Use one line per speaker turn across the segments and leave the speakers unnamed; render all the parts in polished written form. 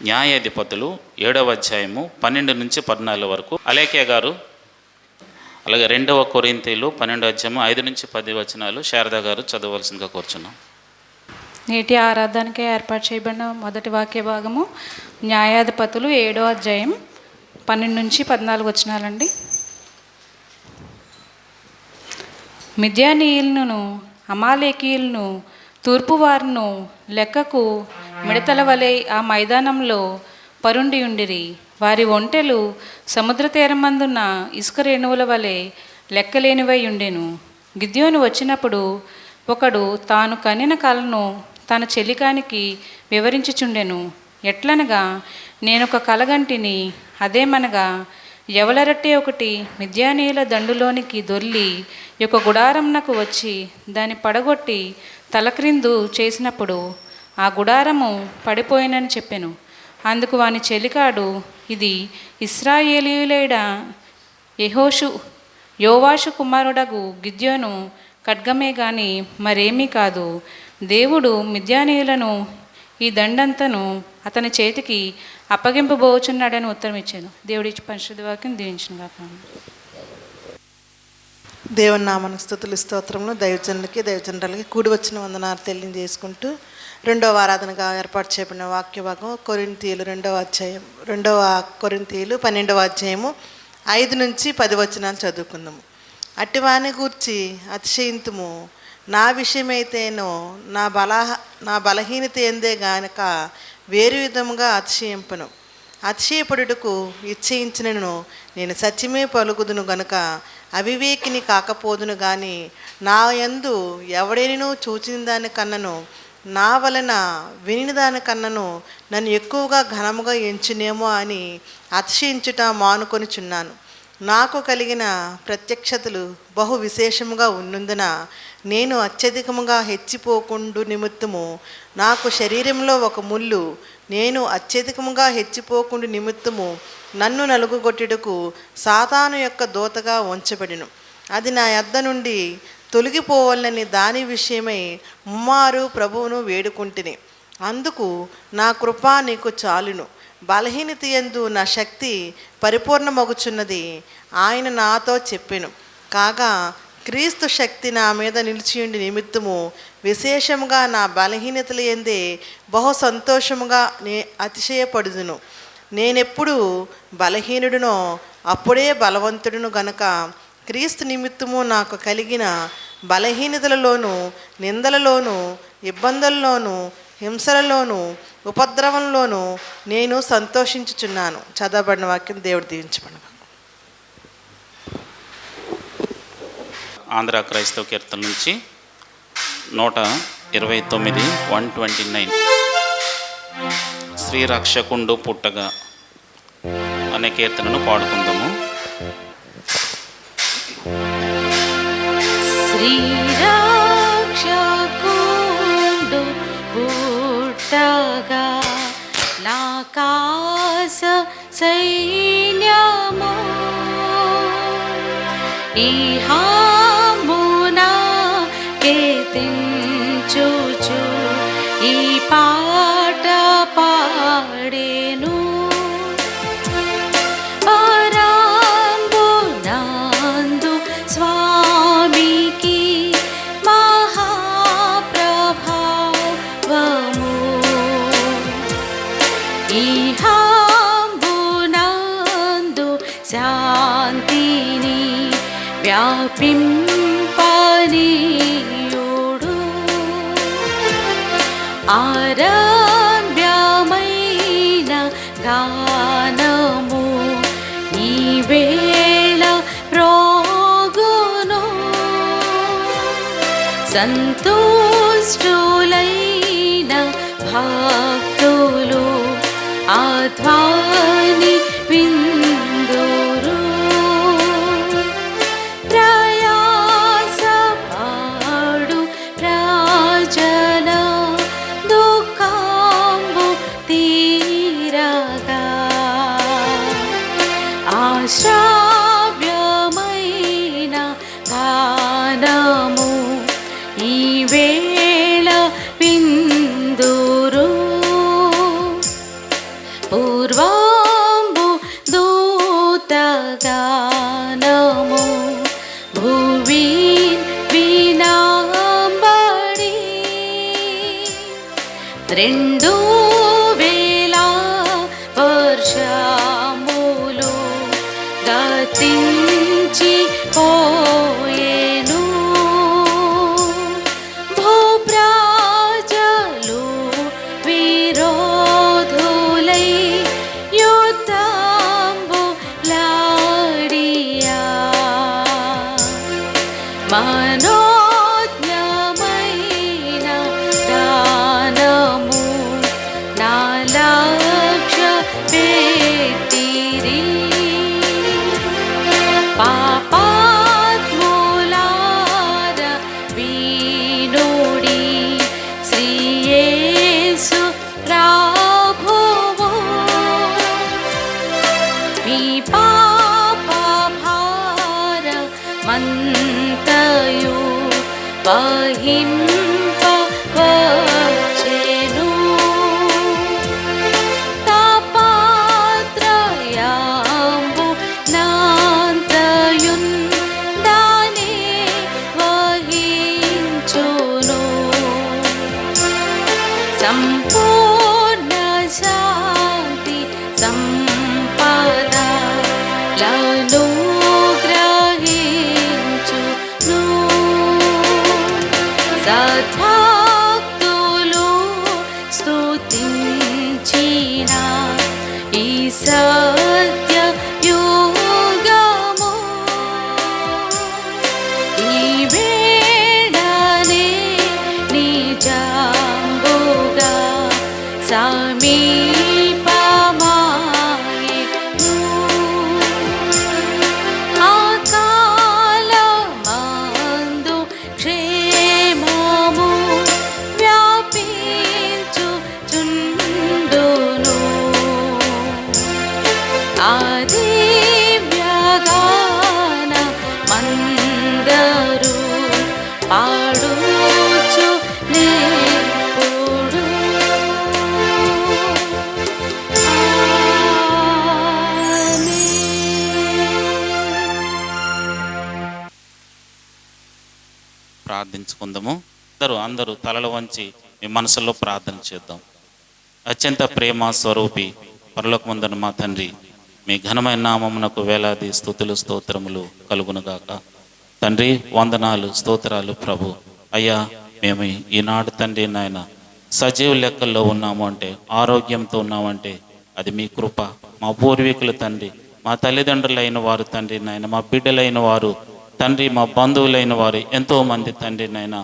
న్యాయాధిపతులు 7వ అధ్యాయము 12 నుంచి 14 వరకు. అలేఖ్య గారు, అలాగే 2వ కొరింథీయులు 12వ అధ్యాయము 5 నుంచి 10 వచనాలు శారదా గారు చదవవలసిందిగా కోరుచున్నాం.
నేటి ఆరాధనకి ఏర్పాటు చేయబడిన మొదటి వాక్య భాగము న్యాయాధిపతులు 7వ అధ్యాయం 12 నుంచి 14 వచనాలండి. మిద్యానీయులను అమాలేకీయులను తూర్పువారును లెక్కకు మిడతల వలె ఆ మైదానంలో పరుండి ఉండిరి. వారి ఒంటెలు సముద్ర తీరమందున్న ఇసుక రేణువుల వలె లెక్కలేనివై ఉండెను. గిద్యోను వచ్చినప్పుడు ఒకడు తాను కనిన కలను తన చెలికానికి వివరించుచుండెను. ఎట్లనగా, నేనొక కలగంటిని, అదేమనగా యవలరట్టె ఒకటి మిద్యానీయుల దండులోనికి దొర్లి ఒక గుడారంనకు వచ్చి దాన్ని పడగొట్టి తలక్రిందు చేసినప్పుడు ఆ గుడారము పడిపోయినని చెప్పెను. అందుకు వాని చెలికాడు, ఇది ఇశ్రాయేలీయులేడ యోవాషు కుమారుడగు గిద్యోను ఖడ్గమే గాని మరేమీ కాదు. దేవుడు మిద్యానీయులను ఈ దండంతను అతని చేతికి అప్పగింపబోచున్నాడని ఉత్తరం ఇచ్చాను. దేవుడి పరిశుద్ధ వాక్యం దీవించిన గాక.
దేవుని నామనికి స్తుతులు స్తోత్రములు. దైవజనులకి కూడి వచ్చిన వందనాలు తెలియజేసుకుంటూ రెండవ ఆరాధనగా ఏర్పాటు చేయబడిన వాక్య భాగం కొరింథీయులు 2వ కొరింథీయులు 12వ అధ్యాయము 5 నుంచి 10 వచనాలు చదువుకుందాము. అట్టివాని గూర్చి అతిశయింతుము, నా విషయమైతేనో నా బలహీనత ఎందే గానక వేరు విధముగా అతిశయింపను. అతిశయపడుటకు ఇచ్చయించినను నేను సత్యమే పలుకుదును గనుక అవివేకిని కాకపోదును గాని నా యందు ఎవడేనూ చూచిన దానికన్నను నా వలన వినిన దానికన్నను నన్ను ఎక్కువగా ఘనముగా ఎంచునేమో అని అతిశయించుట మానుకొనిచున్నాను. నాకు కలిగిన ప్రత్యక్షతలు బహు విశేషముగా ఉన్నందున నేను అత్యధికముగా హెచ్చిపోకుండు నిమిత్తము నాకు శరీరంలో ఒక ముళ్ళు, నేను అత్యధికముగా హెచ్చిపోకుండు నిమిత్తము నన్ను నలుగుగొట్టుటకు సాతాను యొక్క దూతగా ఉంచబడిను. అది నా యొద్ద నుండి తొలగిపోవాలని దాని విషయమై ముమ్మారు ప్రభువును వేడుకుంటుని. అందుకు నా కృప నీకు చాలును, బలహీనత యందు నా శక్తి పరిపూర్ణమగుచున్నది ఆయన నాతో చెప్పెను. కాగా క్రీస్తు శక్తి నా మీద నిలిచియుండి నిమిత్తము విశేషముగా నా బలహీనతల యందే బహు సంతోషముగా అతిశయపడుదును. నేనెప్పుడు బలహీనుడునో అప్పుడే బలవంతుడును గనక క్రీస్తు నిమిత్తము నాకు కలిగిన బలహీనతలలోను, నిందలలోను, ఇబ్బందుల్లోను, హింసలలోను, ఉపద్రవంలోను నేను సంతోషించుచున్నాను. చదవబడిన వాక్యం దేవుడు దీవించబడిన.
ఆంధ్ర క్రైస్తవ కీర్తన నుంచి 129 129 శ్రీరక్షకుండు పుట్టగా అనే కీర్తనను పాడుకుందాము.
శ్రీరక్షకుండు పుట్టగా నాకాశ సైన్యము కీర్తించుచు ఈ పాట పాడేను. పరాంబునందు స్వామికి మహాప్రభావము, ఈహాంబునందు శాంతిని వ్యాపింపనీయుడు. ఆరాధ్యమైన గానము ఈ వేళ ప్రోగును. సంతుష్టులైన భక్తులు ఆధ్వాని విందురు. ప్రయాసపడు ప్రజల దుఃఖంబు తీరగా ఆశ్రావ్యమైన గానము ఈ వేళ విందురు. పూర్వాంబు దూతగానము భువి వినాంబడి 2000 వర్షములు గతించి పోయెను. భూప్రాజలు విరోధులై యుద్ధంబులాడియా మనోజ్ఞమైన దానము నా లక్ష్య పెట్టిరి. పాపాత్ములార వినుడి శ్రీ యేసు ప్రభువు మీ పాప భార మంతయు వహింపవచ్చెను. తాపత్రయంబు నాంతయున్ దాని వహించును. సంపూర్ణ శాంతి సంపదలను గ్రహించును. సద్భక్తులు స్తుతించిన ఈ సత్య యుగము ఈ వేళనే నిజంబుగా సమీపమాయెను. అకాలమందు క్షేమము వ్యాపించుచుండును. దివ్యగాన మందరు పాడుచు నేపుడు.
ప్రార్థించుకుందాము. అందరూ తలలు వంచి మీ మనసులో ప్రార్థన చేద్దాం. అత్యంత ప్రేమ స్వరూపి పరలోకమందున మా తండ్రి, మీ ఘనమైన నామమునకు వేలాది స్తుతులు స్తోత్రములు కలుగునుగాక. తండ్రి వందనాలు స్తోత్రాలు ప్రభు. అయ్యా మేము ఈనాడు తండ్రి నాయన సజీవ లెక్కల్లో ఉన్నాము అంటే, ఆరోగ్యంతో ఉన్నామంటే అది మీ కృప. మా పూర్వీకులు తండ్రి, మా తల్లిదండ్రులైన వారు తండ్రి నాయన, మా బిడ్డలైన వారు తండ్రి, మా బంధువులైన వారు ఎంతోమంది తండ్రి నాయన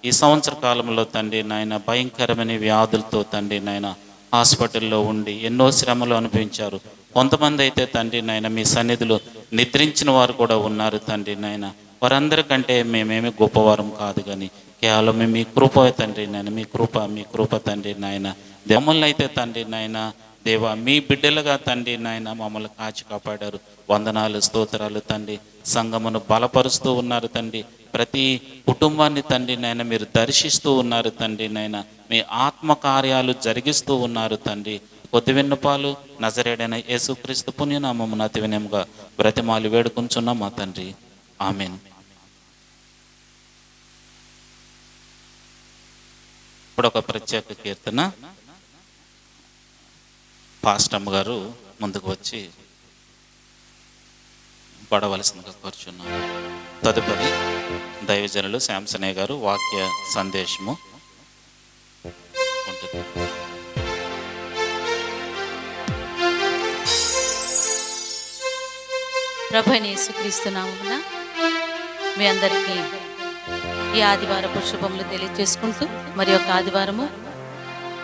ఈ సంవత్సర కాలంలో తండ్రి నాయన భయంకరమైన వ్యాధులతో తండ్రి నాయన హాస్పిటల్లో ఉండి ఎన్నో శ్రమలు అనుభవించారు. కొంతమంది అయితే తండ్రి నాయన మీ సన్నిధిలో నిద్రించిన వారు కూడా ఉన్నారు తండ్రి నాయన. వారందరికంటే మేమేమి గొప్పవారం కాదు, కానీ కేవలం మీ కృప తండ్రి నాయన, మీ కృప తండ్రి నాయన. మమ్మల్ని అయితే తండ్రి నాయన దేవా మీ బిడ్డలుగా తండ్రి నాయన మమ్మల్ని కాచి కాపాడారు. వందనాలు స్తోత్రాలు తండ్రి. సంఘమును బలపరుస్తూ ఉన్నారు తండ్రి. ప్రతి కుటుంబాన్ని తండ్రి నాయన మీరు దర్శిస్తూ ఉన్నారు తండ్రి నాయన. మీ ఆత్మ కార్యాలు జరిగిస్తూ ఉన్నారు తండ్రి. కొద్ది విన్నపాలు నజరేడైన యేసుక్రీస్తు పుణ్యనామమున అతి వినయముగా బ్రతిమాలు వేడుకుంటున్నాం మా తండ్రి. ఆమేన్. ఇప్పుడు ఒక ప్రత్యేక కీర్తన పాస్టమ్ గారు ముందుకు వచ్చి పడవలసిందిగా కోరుచున్నాం. తదుపరి దైవజనులు శాంసనయ్య గారు వాక్య సందేశము ఉంటుంది.
ప్రభువైన యేసుక్రీస్తు నామమున మీ అందరికీ ఈ ఆదివారపు శుభములు తెలియజేసుకుంటూ, మరి యొక్క ఆదివారము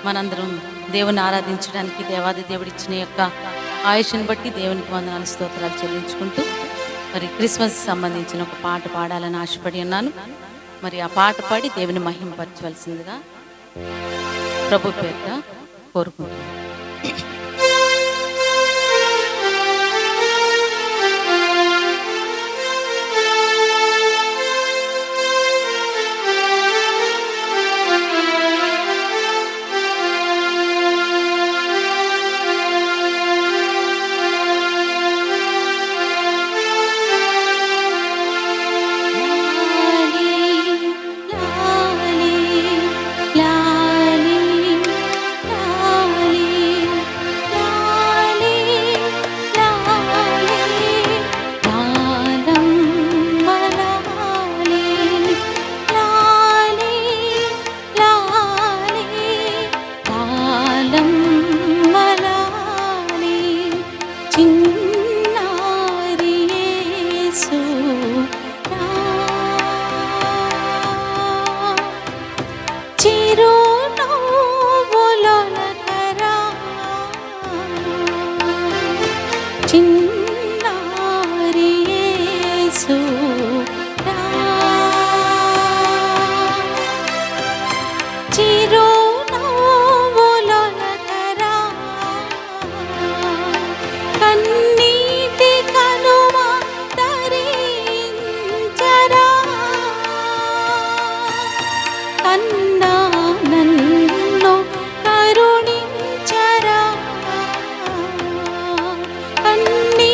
మనందరం దేవుని ఆరాధించడానికి దేవాది దేవుడిచ్చిన యొక్క ఆయుష్ని బట్టి దేవునికి వందనాలు స్తోత్రాలు చెల్లించుకుంటూ, మరి క్రిస్మస్ సంబంధించిన ఒక పాట పాడాలని ఆశపడి ఉన్నాను. మరి ఆ పాట పాడి దేవుని మహిమపరచవలసిందిగా ప్రభు పేరిట కోరుకుంటున్నాను.
చిన్నారి యేసు రా. చిరునవ్వులొలకరా, కన్నీటి కనుమ ధరించరా, కన్నా నన్ను కరుణించరా, కన్నీ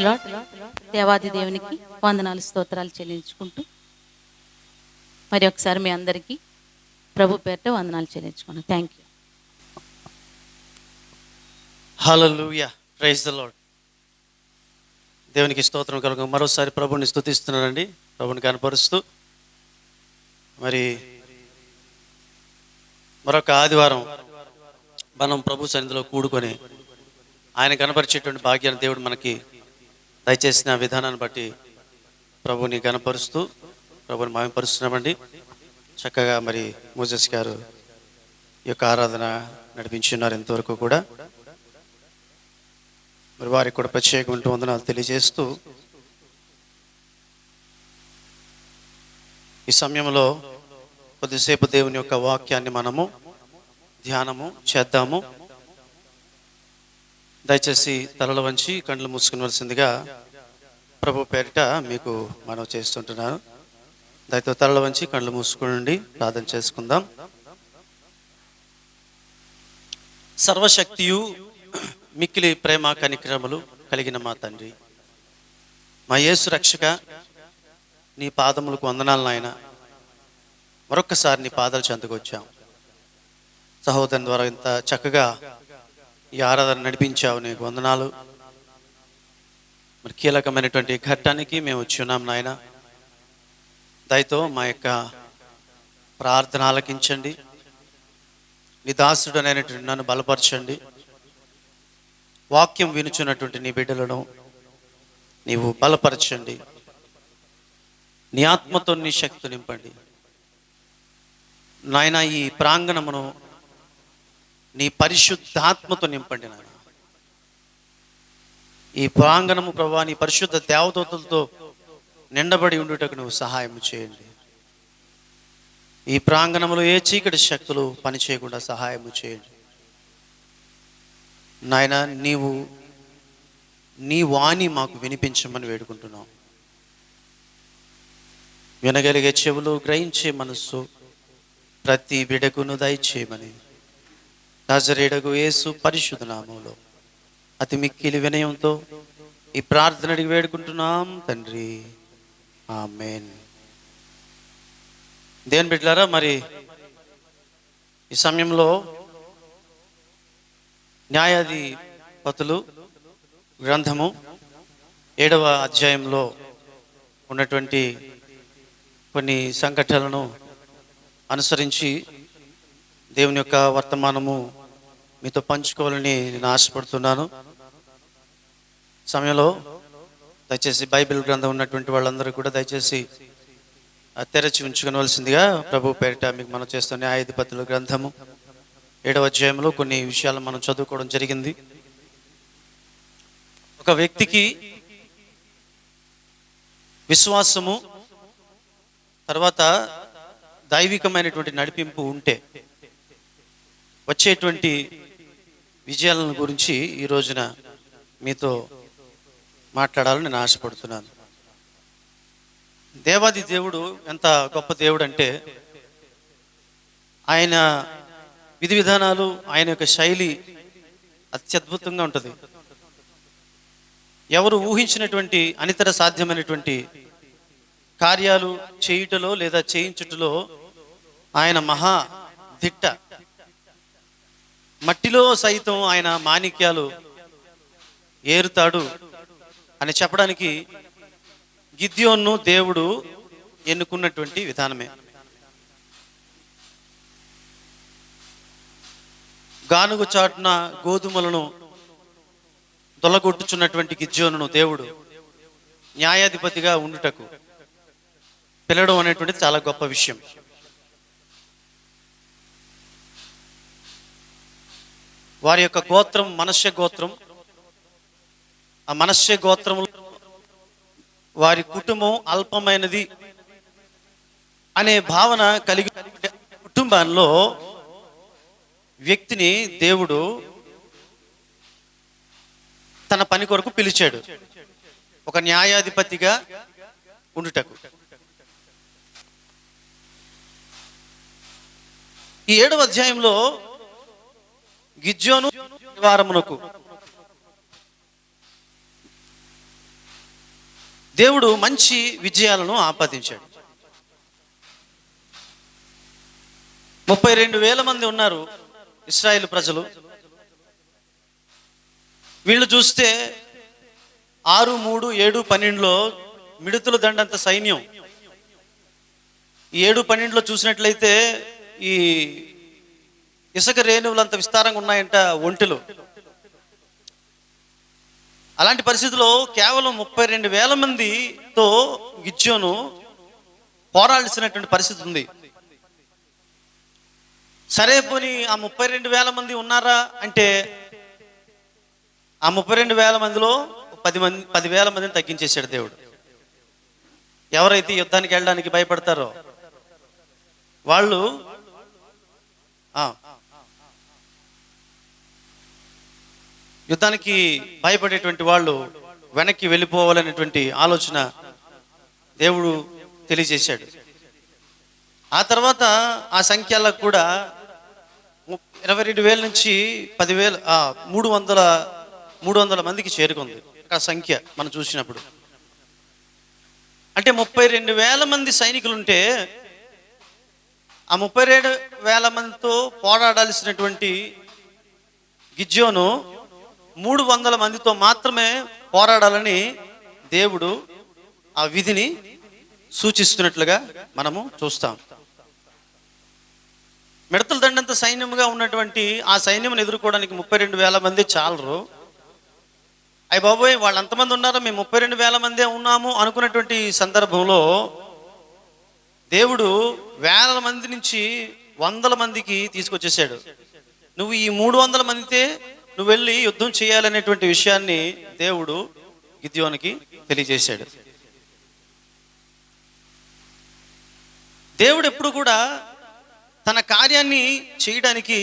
లార్డ్. దేవాది దేవునికి వందనాలు స్తోత్రాలు చెల్లించుకుంటూ మరి ఒకసారి మీ అందరికీ ప్రభు పేరిట వందనాలు చెల్లించుకున్నాను. Thank you.
Hallelujah, praise the lord. దేవునికి స్తోత్రం కలుగు. మరోసారి ప్రభుని స్తుతిస్తున్నానండి, ప్రభుని కనపరుస్తూ. మరి మరొక ఆదివారం మనం ప్రభు సన్నిధిలో కూడుకొని ఆయన కనపరిచేటువంటి భాగ్యాన్ని దేవుడు మనకి దయచేసిన విధానాన్ని బట్టి ప్రభుని కనపరుస్తూ ప్రభుని మహిమపరుస్తున్నామండి. చక్కగా మరి మోజెస్ గారు ఈ యొక్క ఆరాధన నడిపించున్నారు ఇంతవరకు కూడా. మరి వారికి కూడా ప్రత్యేకమైన వందనాలు తెలియజేస్తూ ఈ సమయంలో కొద్దిసేపు దేవుని యొక్క వాక్యాన్ని మనము ధ్యానము చేద్దాము. దయచేసి తలలు వంచి కళ్ళు మూసుకునవలసిందిగా ప్రభు పేరిట మీకు మనం చేస్తుంటున్నాను. దయతో తలలు వంచి కళ్ళు మూసుకుని ప్రార్థన చేసుకుందాం. సర్వశక్తియు మిక్కిలి ప్రేమ కనికరములు కలిగిన మా తండ్రి, మా యేసు రక్షక, నీ పాదములకు వందనాలు నాయన. మరొక్కసారి నీ పాదాలు చెంతకొచ్చాం. సహోదరుని ద్వారా ఇంత చక్కగా ఈ ఆరాధన నడిపించావు, నీకు వందనాలు. మరి కీలకమైనటువంటి ఘట్టానికి మేము వచ్చి ఉన్నాం నాయన. దయతో మా యొక్క ప్రార్థన ఆలకించండి. నీ దాసుడనైనటువంటి నన్ను బలపరచండి. వాక్యం వినుచున్నటువంటి నీ బిడ్డలను నీవు బలపరచండి. నీ ఆత్మతో నీ శక్తి నింపండి నాయన. ఈ ప్రాంగణమును నీ పరిశుద్ధాత్మతో నింపండి నాయన. ఈ ప్రాంగణము ప్రభువా నీ పరిశుద్ధ దేవదూతలతో నిండబడి ఉండుటకు నువ్వు సహాయం చేయండి. ఈ ప్రాంగణములో ఏ చీకటి శక్తులు పనిచేయకుండా సహాయం చేయండి నాయన. నీవు నీ వాణి మాకు వినిపించమని వేడుకుంటున్నాం. వినగలిగే చెవులు, గ్రహించే మనస్సు ప్రతి బిడకును దయచేయమని నజరేయుడగు యేసు పరిశుద్ధ నామములో అతి మిక్కిలి వినయంతో ఈ ప్రార్థన అడిగి వేడుకుంటున్నాం తండ్రి, ఆమేన్. దేవుని బిడ్డలారా, మరి ఈ సమయంలో న్యాయాధిపతులు గ్రంథము 7వ అధ్యాయంలో ఉన్నటువంటి కొన్ని సంఘటనలను అనుసరించి దేవుని యొక్క వర్తమానము మీతో పంచుకోవాలని నేను ఆశపడుతున్నాను. సమయంలో దయచేసి బైబిల్ గ్రంథం ఉన్నటువంటి వాళ్ళందరూ కూడా దయచేసి తెరచి ఉంచుకోవలసిందిగా ప్రభు పేరిట మీకు మనం చేస్తున్న న్యాయాధిపతుల గ్రంథము 7వ అధ్యాయంలో కొన్ని విషయాలు మనం చదువుకోవడం జరిగింది. ఒక వ్యక్తికి విశ్వాసము తర్వాత దైవికమైనటువంటి నడిపింపు ఉంటే వచ్చేటువంటి విజయాలను గురించి ఈ రోజున మీతో మాట్లాడాలని నేను ఆశపడుతున్నాను. దేవాది దేవుడు ఎంత గొప్ప దేవుడు అంటే ఆయన విధి విధానాలు, ఆయన యొక్క శైలి అత్యద్భుతంగా ఉంటుంది. ఎవరు ఊహించినటువంటి అనితర సాధ్యమైనటువంటి కార్యాలు చేయుటలో లేదా చేయించుటలో ఆయన మహా దిట్ట. మట్టిలో సైతం ఆయన మాణిక్యాలు ఏరుతాడు అని చెప్పడానికి గిద్యోన్ను దేవుడు ఎన్నుకున్నటువంటి విధానమే. గానుగు చాటున గోధుమలను దొల్లగొట్టుచున్నటువంటి గిద్యోనును దేవుడు న్యాయాధిపతిగా ఉండుటకు పిలవడం అనేటువంటిది చాలా గొప్ప విషయం. వారి యొక్క గోత్రం మనష్య గోత్రం. ఆ మనష్య గోత్రము వారి కుటుంబం అల్పమైనది అనే భావన కలిగి కుటుంబాల్లో వ్యక్తిని దేవుడు తన పని కొరకు పిలిచాడు, ఒక న్యాయాధిపతిగా ఉండుటకు. ఈ 7వ అధ్యాయంలో గిద్యోను నివారమునకు దేవుడు మంచి విజయాలను ఆపాదించాడు. 32,000 మంది ఉన్నారు ఇశ్రాయేలు ప్రజలు. వీళ్ళు చూస్తే 6, 3, 7, 12లో మిడుతుల దండంత సైన్యం. ఈ 7, 12లో చూసినట్లయితే ఈ ఇసుక రేణువులంత విస్తారంగా ఉన్నాయంట ఒంటెలు. అలాంటి పరిస్థితిలో కేవలం 32,000 మందితో గిద్యోను పోరాడాల్సినటువంటి పరిస్థితి ఉంది. సరే పోనీ ఆ 32,000 మంది ఉన్నారా అంటే ఆ 32,000 మందిలో 10,000 మందిని తగ్గించేశాడు దేవుడు. ఎవరైతే యుద్ధానికి వెళ్ళడానికి భయపడతారో వాళ్ళు యుద్ధానికి భయపడేటువంటి వాళ్ళు వెనక్కి వెళ్ళిపోవాలనేటువంటి ఆలోచన దేవుడు తెలియజేశాడు. ఆ తర్వాత ఆ సంఖ్యలకు కూడా 22,000 నుంచి 10,000 300 మందికి చేరుకుంది ఆ సంఖ్య మనం చూసినప్పుడు. అంటే 32,000 మంది సైనికులుంటే ఆ 32,000 మందితో పోరాడాల్సినటువంటి గిద్యోను 300 మందితో మాత్రమే పోరాడాలని దేవుడు ఆ విధిని సూచిస్తున్నట్లుగా మనము చూస్తాం. మిడతల దండంత సైన్యంగా ఉన్నటువంటి ఆ సైన్యం ఎదుర్కోవడానికి 32,000 మంది చాలరు. అయ్య బాబోయ్, వాళ్ళు ఎంతమంది ఉన్నారో, మేము 32,000 మందే ఉన్నాము అనుకున్నటువంటి సందర్భంలో దేవుడు 1,000 మంది నుంచి 100 మందికి తీసుకొచ్చేసాడు. నువ్వు ఈ 300 మందితే నువ్వు వెళ్ళి యుద్ధం చేయాలనేటువంటి విషయాన్ని దేవుడు గిద్యోనికి తెలియజేశాడు. దేవుడు ఎప్పుడు కూడా తన కార్యాన్ని చేయడానికి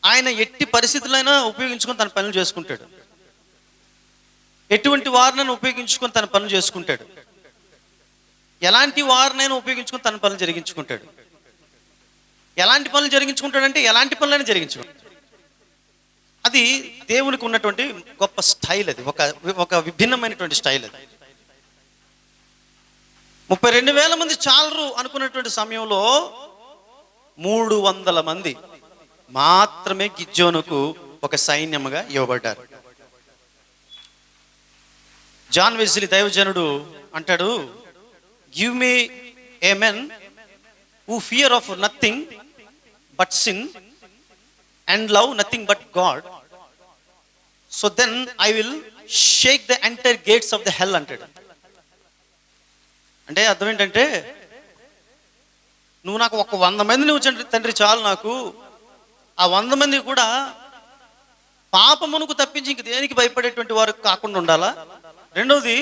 ఆయన ఎట్టి పరిస్థితులైనా ఉపయోగించుకొని తన పనులు చేసుకుంటాడు. ఎటువంటి వారినైనా ఉపయోగించుకొని తన పనులు చేసుకుంటాడు. ఎలాంటి వారినైనా ఉపయోగించుకొని తన పనులు జరిగించుకుంటాడు. ఎలాంటి పనులు జరిగించుకుంటాడంటే ఎలాంటి పనులైనా జరిగించుకుంటాడు. అది దేవునికి ఉన్నటువంటి గొప్ప స్టైల్. అది ఒక విభిన్నమైనటువంటి స్టైల్. అది 32,000 మంది చాలరు అనుకున్నటువంటి సమయంలో 300 మంది మాత్రమే గిద్యోనుకు ఒక సైన్యముగా ఇవ్వబడ్డారు. జాన్ వెస్లీ దైవజనుడు అంటాడు, give me a men who fear of nothing but sin and love nothing but God, so then I will shake the entire gates of the hell అంటాడు. అంటే అర్థం ఏంటంటే, నువ్వు నాకు ఒక 100 మంది నువ్వు తండ్రి చాలు, నాకు ఆ 100 మంది కూడా పాపమునకు తప్పించి ఇంక దేనికి భయపడేటువంటి వారు కాకుండా ఉండాలా. రెండవది,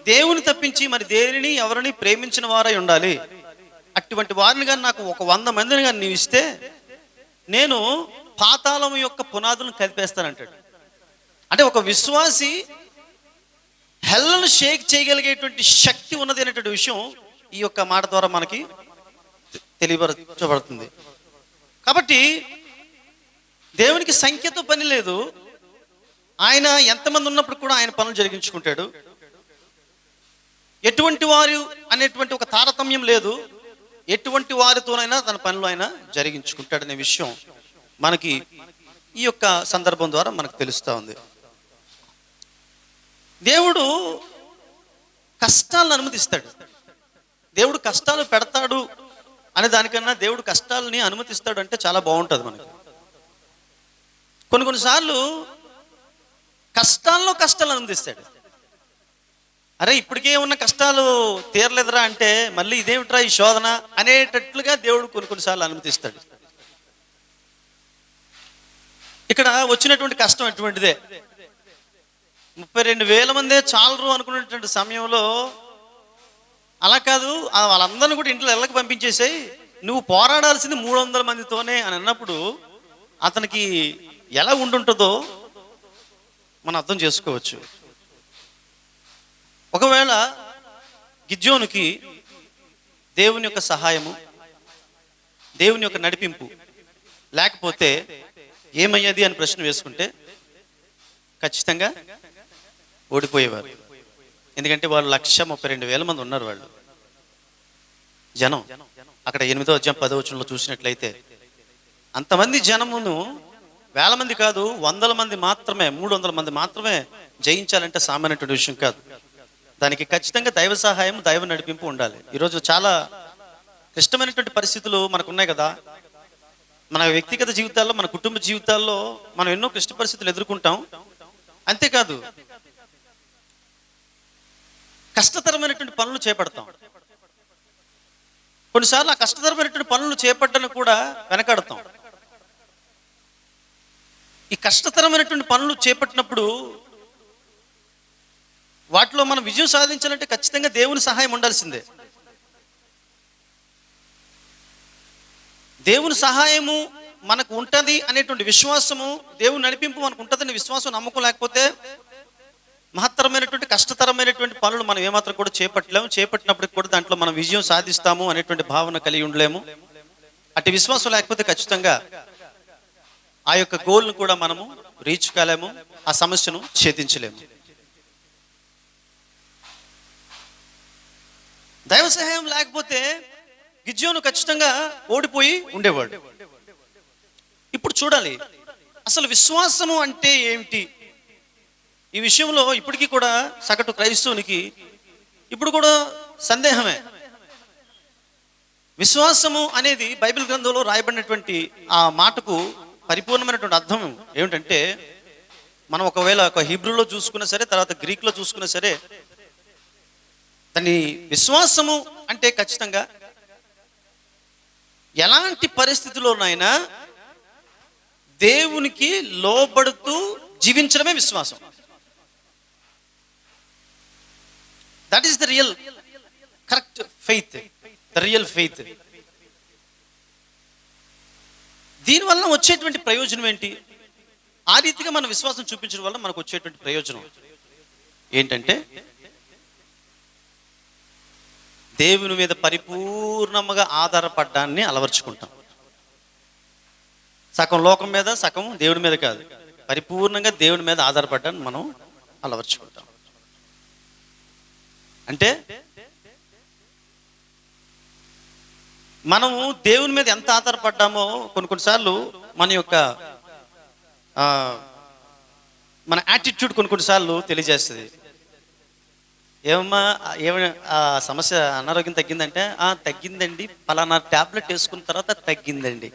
దేవుని తప్పించి మరి దేనిని ఎవరిని ప్రేమించిన వారై ఉండాలి. అటువంటి వారిని కానీ నాకు ఒక 100 మందిని కానీ నీవు ఇస్తే నేను పాతాళం యొక్క పునాదులను కదిపేస్తానంటాడు. అంటే ఒక విశ్వాసి హెల్లను షేక్ చేయగలిగేటువంటి శక్తి ఉన్నది అనేటువంటి విషయం ఈ యొక్క మాట ద్వారా మనకి తెలియపరచబడుతుంది. కాబట్టి దేవునికి సంఖ్యతో పని లేదు. ఆయన ఎంతమంది ఉన్నప్పుడు కూడా ఆయన పనులు జరిగించుకుంటాడు. ఎటువంటి వారు అనేటువంటి ఒక తారతమ్యం లేదు. ఎటువంటి వారితోనైనా తన పనులు ఆయన జరిగించుకుంటాడనే విషయం మనకి ఈ యొక్క సందర్భం ద్వారా మనకు తెలుస్తూ ఉంది. దేవుడు కష్టాలను అనుమతిస్తాడు. దేవుడు కష్టాలు పెడతాడు అనే దానికన్నా దేవుడు కష్టాలని అనుమతిస్తాడు అంటే చాలా బాగుంటుంది మనకి. కొన్నిసార్లు కష్టాల్లో కష్టాలు అనుమతిస్తాడు. అరే ఇప్పటికే ఉన్న కష్టాలు తీరలేదురా అంటే మళ్ళీ ఇదేమిట్రా ఈ శోధన అనేటట్లుగా దేవుడు కొన్నిసార్లు అనుమతిస్తాడు. ఇక్కడ వచ్చినటువంటి కష్టం ఎటువంటిదే. 32,000 మందే చాలరు అనుకున్నటువంటి సమయంలో అలా కాదు, వాళ్ళందరినీ కూడా ఇంట్లో ఇళ్ళకి పంపించేసాయి, నువ్వు పోరాడాల్సింది 300 మందితోనే అని అన్నప్పుడు అతనికి ఎలా ఉండుంటుందో మనం అర్థం చేసుకోవచ్చు. ఒకవేళ గిద్యోనుకి దేవుని యొక్క సహాయము, దేవుని యొక్క నడిపింపు లేకపోతే ఏమయ్యేది అని ప్రశ్న వేసుకుంటే ఖచ్చితంగా ఓడిపోయేవారు. ఎందుకంటే వాళ్ళు 132,000 మంది ఉన్నారు. వాళ్ళు జనం అక్కడ 8వ అధ్యాయం 10వ వచనంలో చూసినట్లయితే అంతమంది జనమును వేల మంది కాదు, 100 మంది మాత్రమే, 300 మంది మాత్రమే జయించాలంటే సామాన్యటువంటి విషయం కాదు. దానికి ఖచ్చితంగా దైవ సహాయం, దైవ నడిపింపు ఉండాలి. ఈరోజు చాలా క్లిష్టమైనటువంటి పరిస్థితులు మనకు ఉన్నాయి కదా. మన వ్యక్తిగత జీవితాల్లో, మన కుటుంబ జీవితాల్లో మనం ఎన్నో క్లిష్ట పరిస్థితులు ఎదుర్కొంటాం. అంతేకాదు కష్టతరమైనటువంటి పనులు చేపడతాం. కొన్నిసార్లు ఆ కష్టతరమైనటువంటి పనులు చేపట్టడం కూడా వెనకాడతాం. ఈ కష్టతరమైనటువంటి పనులు చేపట్టినప్పుడు వాటిలో మనం విజయం సాధించాలంటే ఖచ్చితంగా దేవుని సహాయం ఉండాల్సిందే. దేవుని సహాయము మనకు ఉంటుంది అనేటువంటి విశ్వాసము, దేవుని నడిపింపు మనకు ఉంటుందనే విశ్వాసం, నమ్మకం లేకపోతే మహత్తరమైనటువంటి కష్టతరమైనటువంటి పనులు మనం ఏమాత్రం కూడా చేపట్టలేము. చేపట్టినప్పటికి కూడా దాంట్లో మనం విజయం సాధిస్తాము అనేటువంటి భావన కలిగి ఉండలేము. అటు విశ్వాసం లేకపోతే ఖచ్చితంగా ఆ యొక్క గోల్ను కూడా మనము రీచ్ కాలేము, ఆ సమస్యను ఛేదించలేము. దైవ సహాయం లేకపోతే గిద్యోను ఖచ్చితంగా ఓడిపోయి ఉండేవాడు. ఇప్పుడు చూడాలి అసలు విశ్వాసము అంటే ఏమిటి. ఈ విషయంలో ఇప్పటికీ కూడా సగటు క్రైస్తవునికి ఇప్పుడు కూడా సందేహమే. విశ్వాసము అనేది బైబిల్ గ్రంథంలో రాయబడినటువంటి ఆ మాటకు పరిపూర్ణమైనటువంటి అర్థం ఏమిటంటే, మనం ఒకవేళ ఒక హీబ్రూలో చూసుకున్నా సరే, తర్వాత గ్రీక్లో చూసుకున్నా సరే, దాని విశ్వాసము అంటే ఖచ్చితంగా ఎలాంటి పరిస్థితిలోనైనా దేవునికి లోబడుతూ జీవించడమే విశ్వాసం. That is the real correct faith, the real faith. దీనివల్ల వచ్చేటువంటి ప్రయోజనం ఏంటి? ఆ రీతిగా మన విశ్వాసం చూపించడం వల్ల మనకు వచ్చేటువంటి ప్రయోజనం ఏంటంటే, దేవుని మీద పరిపూర్ణంగా ఆధారపడ్డాన్ని అలవర్చుకుంటాం. సగం లోకం మీద, సగం దేవుడి మీద కాదు, పరిపూర్ణంగా దేవుని మీద ఆధారపడ్డాన్ని మనం అలవర్చుకుంటాం. అంటే మనము దేవుని మీద ఎంత ఆధారపడ్డామో కొన్నిసార్లు మన యొక్క మన యాటిట్యూడ్ కొన్నిసార్లు తెలియజేస్తుంది. ఏమమ్మా ఏమైనా సమస్య, అనారోగ్యం తగ్గిందంటే తగ్గిందండి, పలానా ట్యాబ్లెట్ వేసుకున్న తర్వాత తగ్గిందండి.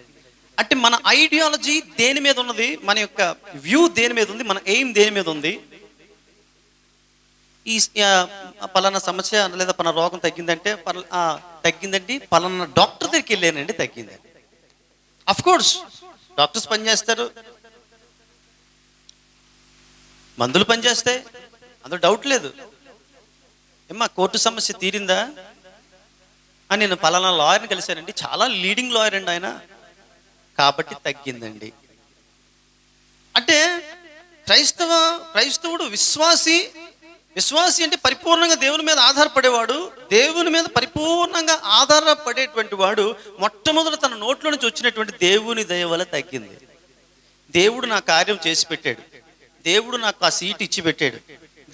అంటే మన ఐడియాలజీ దేని మీద ఉన్నది, మన యొక్క వ్యూ దేని మీద ఉంది, మన ఎయిమ్ దేని మీద ఉంది. ఈ పలానా సమస్య లేదా పలానా రోగం తగ్గిందంటే తగ్గిందండి, పలానా డాక్టర్ దగ్గరికి వెళ్ళానండి తగ్గిందండి. అఫ్ కోర్స్ డాక్టర్స్ పనిచేస్తారు, మందులు పనిచేస్తాయి, అందులో డౌట్ లేదు. ఏమ్మా కోర్టు సమస్య తీరిందా? నేను పలానా లాయర్ని కలిశానండి, చాలా లీడింగ్ లాయర్ అండి ఆయన, కాబట్టి తగ్గిందండి. అంటే క్రైస్తవుడు విశ్వాసి అంటే పరిపూర్ణంగా దేవుని మీద ఆధారపడేవాడు. దేవుని మీద పరిపూర్ణంగా ఆధారపడేటువంటి వాడు మొట్టమొదట తన నోట్లో నుంచి వచ్చినటువంటి దేవుని దయ వల్ల తగ్గింది. దేవుడు నా కార్యం చేసి పెట్టాడు, దేవుడు నాకు ఆ సీట్ ఇచ్చి పెట్టాడు,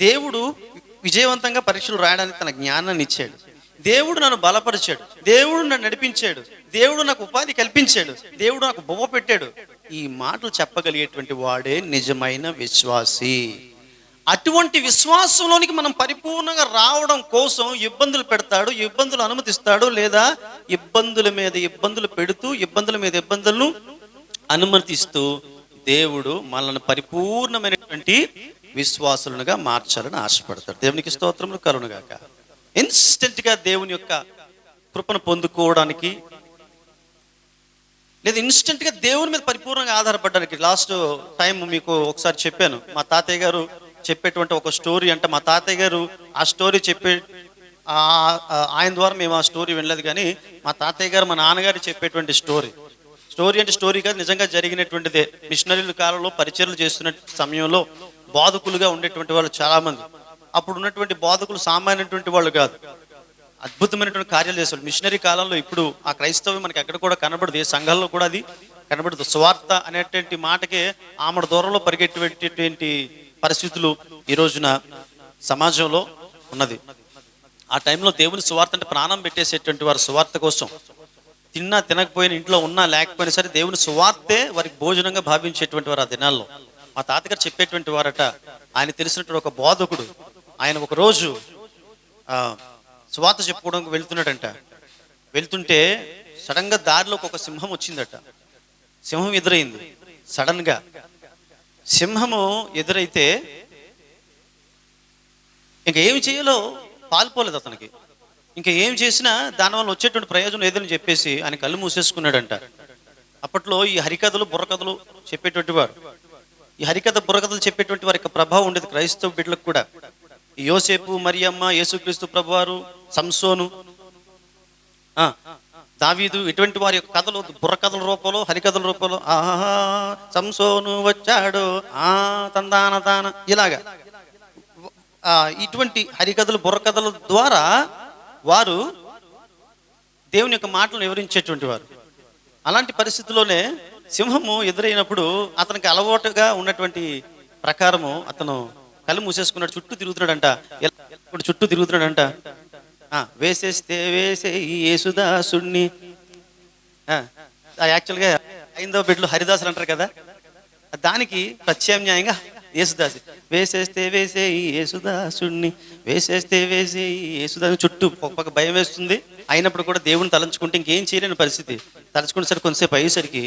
దేవుడు విజయవంతంగా పరీక్షలు రాయడానికి తన జ్ఞానాన్ని ఇచ్చాడు, దేవుడు నన్ను బలపరిచాడు, దేవుడు నన్ను నడిపించాడు, దేవుడు నాకు ఉపాధి కల్పించాడు, దేవుడు నాకు బొమ్మ పెట్టాడు. ఈ మాటలు చెప్పగలిగేటువంటి వాడే నిజమైన విశ్వాసి. అటువంటి విశ్వాసంలోనికి మనం పరిపూర్ణంగా రావడం కోసం ఇబ్బందులు పెడతాడు, ఇబ్బందులు అనుమతిస్తాడు, లేదా ఇబ్బందుల మీద ఇబ్బందులు పెడుతూ ఇబ్బందుల మీద ఇబ్బందులను అనుమతిస్తూ దేవుడు మనల్ని పరిపూర్ణమైనటువంటి విశ్వాసులుగా మార్చాలని ఆశపడతాడు. దేవునికి స్తోత్రములు కలుగునుగాక. ఇన్స్టెంట్గా దేవుని యొక్క కృపను పొందుకోవడానికి, లేదా ఇన్స్టెంట్గా దేవుని మీద పరిపూర్ణంగా ఆధారపడడానికి. లాస్ట్ టైం మీకు ఒకసారి చెప్పాను, మా తాతయ్య గారు చెప్పేటువంటి ఒక స్టోరీ. అంటే మా తాతయ్య గారు ఆ స్టోరీ ఆయన ద్వారా మేము ఆ స్టోరీ వినలేదు, కానీ మా తాతయ్య గారు మా నాన్నగారు చెప్పేటువంటి స్టోరీ అంటే స్టోరీ కాదు, నిజంగా జరిగినటువంటిదే. మిషనరీల కాలంలో పరిచర్యలు చేస్తున్న సమయంలో బోధకులుగా ఉండేటువంటి వాళ్ళు చాలామంది. అప్పుడు ఉన్నటువంటి బోధకులు సామాన్యటువంటి వాళ్ళు కాదు, అద్భుతమైనటువంటి కార్యాలు చేసేవాళ్ళు. మిషనరీ కాలంలో ఇప్పుడు ఆ క్రైస్తవం మనకి ఎక్కడ కూడా కనబడదు, ఏ సంఘాల్లో కూడా అది కనబడదు. స్వార్థ అనేటువంటి మాటకే ఆమడ దూరంలో పరిగెట్టేటువంటి పరిస్థితులు ఈ రోజున సమాజంలో ఉన్నది. ఆ టైంలో దేవుని సువార్త అంటే ప్రాణం పెట్టేసేటువంటి వారు సువార్త కోసం తిన్నా తినకపోయినా ఇంట్లో ఉన్నా లేకపోయినా సరే దేవుని సువార్తే వారికి భోజనంగా భావించేటువంటి వారు ఆ దినాల్లో. మా తాతగారు చెప్పేటువంటి వారట, ఆయన తెలిసినటువంటి ఒక బోధకుడు, ఆయన ఒక రోజు సువార్త చెప్పుకోవడానికి వెళ్తున్నాడంట. వెళ్తుంటే సడన్గా దారిలోకి ఒక సింహం వచ్చిందట. సింహం ఎదురైంది. సడన్గా సింహము ఎదురైతే ఇంకా ఏమి చేయాలో పాల్పోలేదు అతనికి. ఇంకా ఏం చేసినా దానివల్ల వచ్చేటువంటి ప్రయోజనం ఏదని చెప్పేసి ఆయన కళ్ళు మూసేసుకున్నాడంట. అప్పట్లో ఈ హరికథలు బుర్రకథలు చెప్పేటువంటి వారు, ఈ హరికథ బుర్రకథలు చెప్పేటువంటి వారి యొక్క ప్రభావం ఉండేది క్రైస్తవ బిడ్డలకు కూడా. ఈ యోసేపు, మరియమ్మ, యేసుక్రీస్తు ప్రభువారు, సంసోను, దావీదు, ఇటువంటి వారి యొక్క కథలు బుర్రకథల రూపంలో, హరికథల రూపంలో ఆహా సంసోను వచ్చాడు తందాన తాన ఇలాగా ఇటువంటి హరికథలు బుర్రకథల ద్వారా వారు దేవుని యొక్క మాటలను వివరించేటువంటి వారు. అలాంటి పరిస్థితుల్లోనే సింహము ఎదురైనప్పుడు అతనికి అలవాటుగా ఉన్నటువంటి ప్రకారము అతను కళ్ళు మూసేసుకున్నాడు. చుట్టూ తిరుగుతున్నాడంట. చుట్టూ తిరుగుతున్నాడంట. వేసేస్తే వేసే ఈ యేసుదాసుణ్ణి, యాక్చువల్గా 5వ బిడ్డలు హరిదాసులు అంటారు కదా, దానికి ప్రత్యామ్నాయంగా యేసుదాసు. వేసేస్తే వేసే ఈ యేసుదాసుణ్ణి, వేసేస్తే వేసే ఈ యేసుదాసు. చుట్టూ ఒక భయం వేస్తుంది. అయినప్పుడు కూడా దేవుని తలంచుకుంటే ఇంకేం చేయలేని పరిస్థితి. తలుచుకునేసరికి కొంతసేపు అయ్యేసరికి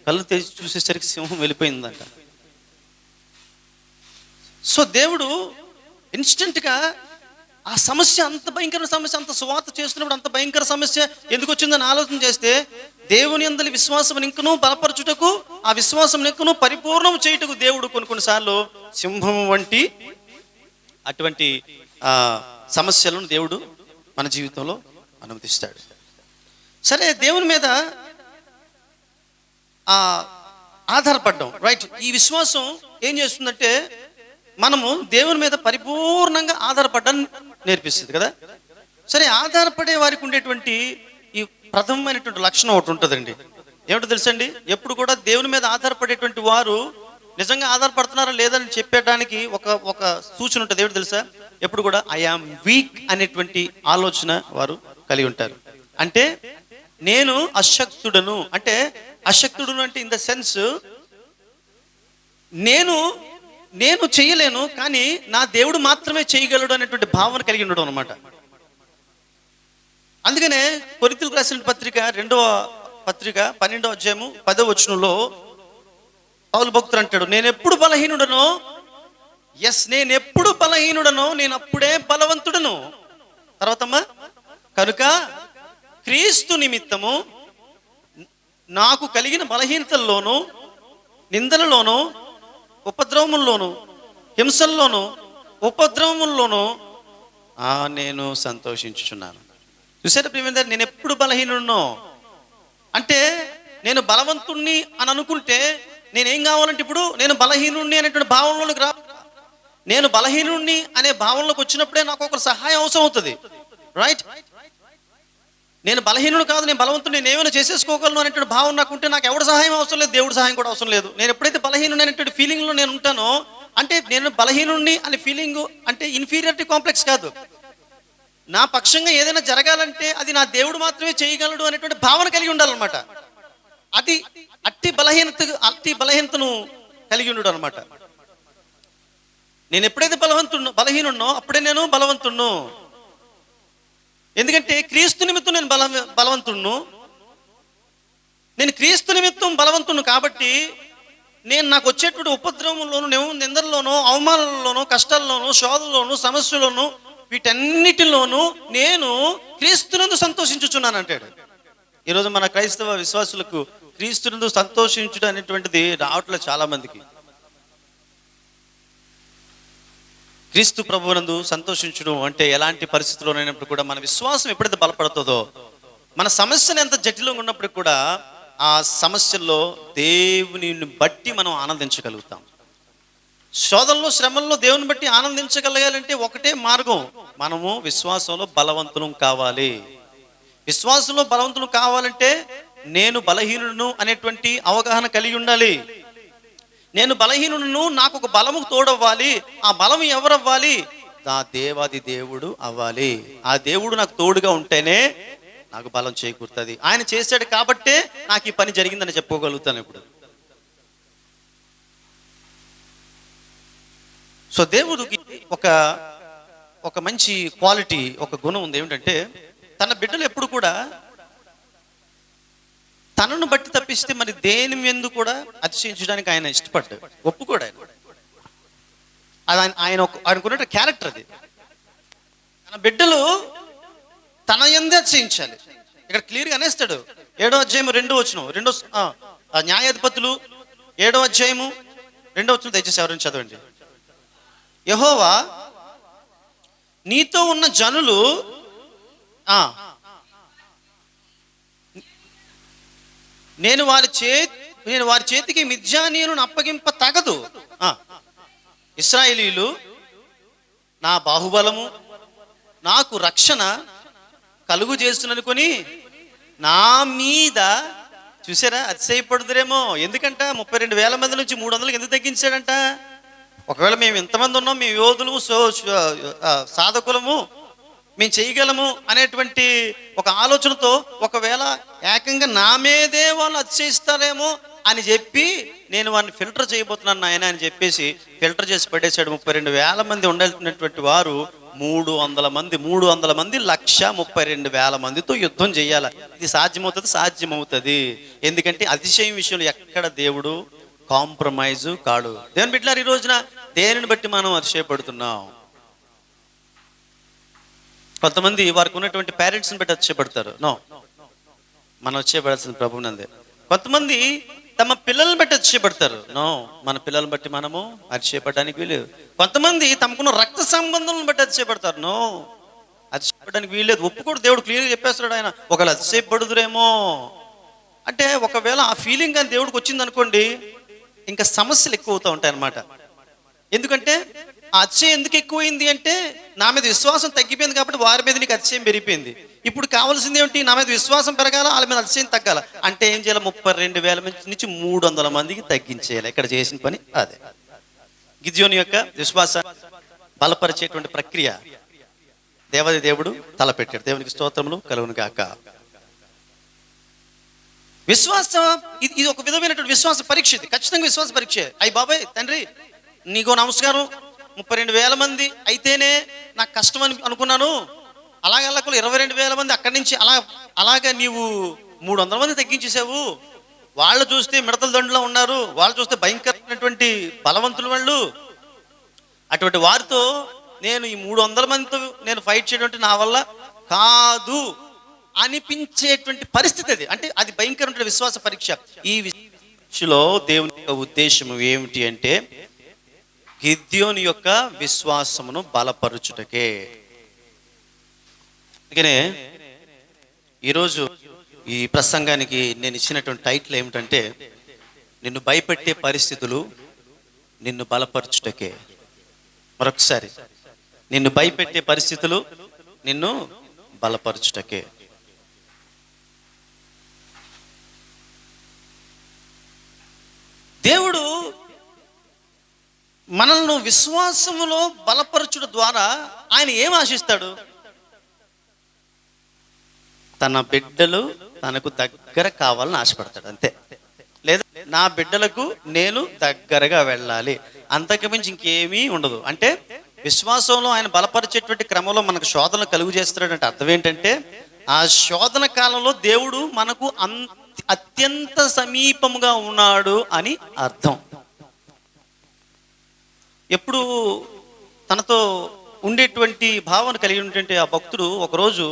కళ్ళు తెరిచి చూసేసరికి సింహం వెళ్ళిపోయిందంట. సో దేవుడు ఇన్స్టెంట్గా ఆ సమస్య, అంత భయంకర సమస్య, అంత సువార్త చేస్తున్నప్పుడు అంత భయంకర సమస్య ఎందుకు వచ్చిందని ఆలోచన చేస్తే దేవుని యందలి విశ్వాసం ఇంకనూ బలపరచుటకు, ఆ విశ్వాసం ఇంకనూ పరిపూర్ణం చేయుటకు దేవుడు కొన్నిసార్లు సింహం వంటి అటువంటి సమస్యలను దేవుడు మన జీవితంలో అనుమతిస్తాడు. సరే, దేవుని మీద ఆధారపడ్డాం, రైట్. ఈ విశ్వాసం ఏం చేస్తుందంటే మనము దేవుని మీద పరిపూర్ణంగా ఆధారపడడం నేర్పిస్తుంది కదా. సరే, ఆధారపడే వారికి ఉండేటువంటి ఈ ప్రథమమైనటువంటి లక్షణం ఒకటి ఉంటుందండి. ఏమిటో తెలుసండి? ఎప్పుడు కూడా దేవుని మీద ఆధారపడేటువంటి వారు నిజంగా ఆధారపడుతున్నారా లేదని చెప్పడానికి ఒక సూచన ఉంటుంది. ఏమిటో తెలుసా? ఎప్పుడు కూడా ఐ యామ్ వీక్ అనేటువంటి ఆలోచన వారు కలిగి ఉంటారు. అంటే నేను అశక్తుడను, అంటే అశక్తుడును అంటే ఇన్ ద సెన్స్ నేను చేయలేను, కానీ నా దేవుడు మాత్రమే చేయగలడు అనేటువంటి భావన కలిగి ఉండడం అనమాట. అందుకనే కొరింథీయులకు రాసిన పత్రిక 2వ పత్రిక 12వ అధ్యాయము 10వ వచనంలో పౌలు భక్తుడు అంటాడు, నేను ఎప్పుడు బలహీనుడనో నేను అప్పుడే బలవంతుడను. తర్వాతమ్మా, కనుక క్రీస్తు నిమిత్తము నాకు కలిగిన బలహీనతల్లోనూ, నిందలలోనూ, ఉపద్రవముల్లోను, హింసల్లోను, ఉపద్రవముల్లోను నేను సంతోషించుచున్నాను. చూసారా ప్రియమైన, నేను ఎప్పుడు బలహీనున్నో అంటే నేను బలవంతుణ్ణి అని అనుకుంటే నేనేం కావాలంటే ఇప్పుడు నేను బలహీనుణ్ణి అనేటువంటి భావనలోకి నేను బలహీనుణ్ణి అనే భావనలోకి వచ్చినప్పుడే నాకు ఒక సహాయం అవసరం అవుతుంది, రైట్. నేను బలహీనుడు కాదు, నేను బలవంతుడు, నేను ఏమైనా చేసేసుకోగలను అనేటువంటి భావన నాకుంటే నాకు ఎవరి సహాయం అవసరం లేదు, దేవుడి సహాయం కూడా అవసరం లేదు. నేను ఎప్పుడైతే బలహీనుడు అనేటువంటి ఫీలింగ్లో నేను ఉంటానో, అంటే నేను బలహీనుడిని అనే ఫీలింగ్ అంటే ఇన్ఫీరియారిటీ కాంప్లెక్స్ కాదు, నా పక్షంగా ఏదైనా జరగాలంటే అది నా దేవుడు మాత్రమే చేయగలడు అనేటువంటి భావన కలిగి ఉండాలన్నమాట. అది అట్టి బలహీనతను కలిగి ఉండడు అనమాట. నేను ఎప్పుడైతే బలహీనున్నో అప్పుడే నేను బలవంతుణ్ణు. ఎందుకంటే క్రీస్తు నిమిత్తం నేను బలవంతుణ్ణు. నేను క్రీస్తు నిమిత్తం బలవంతుణ్ణు కాబట్టి నాకు వచ్చేటువంటి ఉపద్రవంలోను, నిందల్లోనూ, అవమానాల్లోనూ, కష్టాల్లోనూ, శోధనలోనూ, సమస్యలోనూ, వీటన్నిటిలోనూ నేను క్రీస్తునందు సంతోషించుచున్నాను అంటాడు. ఈరోజు మన క్రైస్తవ విశ్వాసులకు క్రీస్తునందు సంతోషించడం అనేటువంటిది రావట్లేదు చాలా మందికి. క్రీస్తు ప్రభువునందు సంతోషించడం అంటే ఎలాంటి పరిస్థితుల్లోనైనప్పుడు కూడా మన విశ్వాసం ఎప్పుడైతే బలపడుతుందో, మన సమస్యలు ఎంత జటిలంగా ఉన్నప్పుడు కూడా ఆ సమస్యల్లో దేవుని బట్టి మనం ఆనందించగలుగుతాం. శోధనలో, శ్రమల్లో దేవుని బట్టి ఆనందించగలగాలంటే ఒకటే మార్గం, మనము విశ్వాసంలో బలవంతులం కావాలి. విశ్వాసంలో బలవంతులం కావాలంటే నేను బలహీనుడును అనేటువంటి అవగాహన కలిగి ఉండాలి. నేను బలహీనుడును, నాకు ఒక బలము తోడవ్వాలి. ఆ బలం ఎవరవ్వాలి? నా దేవాది దేవుడు అవ్వాలి. ఆ దేవుడు నాకు తోడుగా ఉంటేనే నాకు బలం చేకూరుతుంది. ఆయన చేశాడు కాబట్టే నాకు ఈ పని జరిగిందని చెప్పుకోగలుగుతాను ఇప్పుడు. సో దేవుడికి ఒక మంచి క్వాలిటీ, ఒక గుణం ఉంది. ఏమిటంటే తన బిడ్డలు ఎప్పుడు కూడా తనను బట్టి తప్పిస్తే మరి దేని ఎందు కూడా అతిశయించడానికి ఆయన ఇష్టపడ్డాడు, ఒప్పుకోడు ఆయన. అది ఆయనకున్న క్యారెక్టర్ అది. తన బిడ్డలు తన ఎందే అతిశయించాలి. ఇక్కడ క్లియర్గా అనేస్తాడు. 7వ అధ్యాయం 2వ వచనం, న్యాయాధిపతులు 7వ అధ్యాయము 2వ వచనం దయచేసి ఎవరైనా చదవండి. యెహోవా నీతో ఉన్న జనులు నేను వారి చేతికి మిద్యానీయులను అప్పగింప తగదు. ఇశ్రాయేలీయులు నా బాహుబలము నాకు రక్షణ కలుగు చేస్తున్ననుకొని నా మీద చూసారా అతిశయపడుదురేమో. ఎందుకంట 32,000 మంది నుంచి 300కి ఎందుకు తగ్గించాడంట? ఒకవేళ మేము ఎంతమంది ఉన్నాం, మేము యోధులము, సాధకులము, మేము చేయగలము అనేటువంటి ఒక ఆలోచనతో ఒకవేళ ఏకంగా నా మీదే వాళ్ళు అతిశయిస్తారేమో అని చెప్పి నేను వాడిని ఫిల్టర్ చేయబోతున్నాను నాయన అని చెప్పేసి ఫిల్టర్ చేసి పడేశాడు. 32,000 మంది ఉండాల్సినటువంటి వారు 300 మంది 1,32,000 మందితో యుద్ధం చేయాలి. ఇది సాధ్యమవుతుంది. ఎందుకంటే అతిశయం విషయంలో ఎక్కడ దేవుడు కాంప్రమైజు కాడు. దేవుని బిడ్డలారా, ఈ రోజున దేనిని బట్టి మనం అతిశయపడుతున్నాం? కొంతమంది వారికి ఉన్నటువంటి పేరెంట్స్ని బట్టి అతిశయపడతారు. నో, మనం అతిశయపడాల్సిన ప్రభువునందే. కొంతమంది తమ పిల్లల్ని బట్టి అతిశయపడతారు. నో, మన పిల్లల్ని బట్టి మనము అతిశయపడడానికి వీలేదు. కొంతమంది తమకున్న రక్త సంబంధాలను బట్టి అతిశయపడతారు. నో, అతిశయపడడానికి వీలేదు. ఒప్పుకోడు. దేవుడు క్లియర్గా చెప్పేస్తాడు. ఆయన ఒకవేళ అతిశయపడుదురేమో అంటే ఒకవేళ ఆ ఫీలింగ్ కానీ దేవుడికి వచ్చింది అనుకోండి, ఇంకా సమస్యలు ఎక్కువ అవుతూ ఉంటాయి అన్నమాట. ఎందుకంటే ఆ అతిశయం ఎందుకు ఎక్కువైంది అంటే నా మీద విశ్వాసం తగ్గిపోయింది కాబట్టి వారి మీద నీకు అతిశయం పెరిగిపోయింది. ఇప్పుడు కావాల్సింది ఏమిటి? నా మీద విశ్వాసం పెరగాల, వాళ్ళ మీద అతిశయం తగ్గాల. అంటే ఏం చేయాలి? 32,000 నుంచి 300 మందికి తగ్గించేయాలి. ఇక్కడ చేసిన పని అదే. గిద్యోని యొక్క విశ్వాసాన్ని బలపరిచేటువంటి ప్రక్రియ దేవాది దేవుడు తలపెట్టాడు. దేవునికి స్తోత్రములు కలుగును గాక. విశ్వాసం ఇది ఒక విధమైనటువంటి విశ్వాస పరీక్ష. ఇది ఖచ్చితంగా విశ్వాస పరీక్ష. అయ్యి బాబాయ్ తండ్రి నీకో నమస్కారం, 32,000 మంది అయితేనే నాకు కష్టం అని అనుకున్నాను. అలాగే 22,000 మంది అక్కడి నుంచి అలాగా నీవు 300 మంది తగ్గించేసావు. వాళ్ళు చూస్తే మిడతల దండులో ఉన్నారు, వాళ్ళు చూస్తే భయంకరమైనటువంటి బలవంతులు వాళ్ళు. అటువంటి వారితో నేను ఈ 300 మందితో నేను ఫైట్ చేయడం నా వల్ల కాదు అనిపించేటువంటి పరిస్థితి అది. అంటే అది భయంకరమైన విశ్వాస పరీక్ష. ఈ విషయంలో దేవుని యొక్క ఉద్దేశం ఏమిటి అంటే గిద్యోని యొక్క విశ్వాసమును బలపరుచుటకే. అందుకనే ఈరోజు ఈ ప్రసంగానికి నేను ఇచ్చినటువంటి టైటిల్ ఏమిటంటే నిన్ను భయపెట్టే పరిస్థితులు నిన్ను బలపరచుటకే. మరొకసారి, నిన్ను భయపెట్టే పరిస్థితులు నిన్ను బలపరచుటకే. దేవుడు మనల్ని విశ్వాసములో బలపరచుట ద్వారా ఆయన ఏం ఆశిస్తాడు? తన బిడ్డలు తనకు దగ్గర కావాలని ఆశపడతాడు, అంతే. లేదా నా బిడ్డలకు నేను దగ్గరగా వెళ్ళాలి, అంతకు మించి ఇంకేమీ ఉండదు. అంటే విశ్వాసంలో ఆయన బలపరిచేటువంటి క్రమంలో మనకు శోధన కలుగు చేస్తున్నాడంటే అర్థం ఏంటంటే ఆ శోధన కాలంలో దేవుడు మనకు అత్యంత సమీపముగా ఉన్నాడు అని అర్థం. ఎప్పుడు తనతో ఉండేటువంటి భావన కలిగి ఉంటే ఆ భక్తుడు ఒకరోజు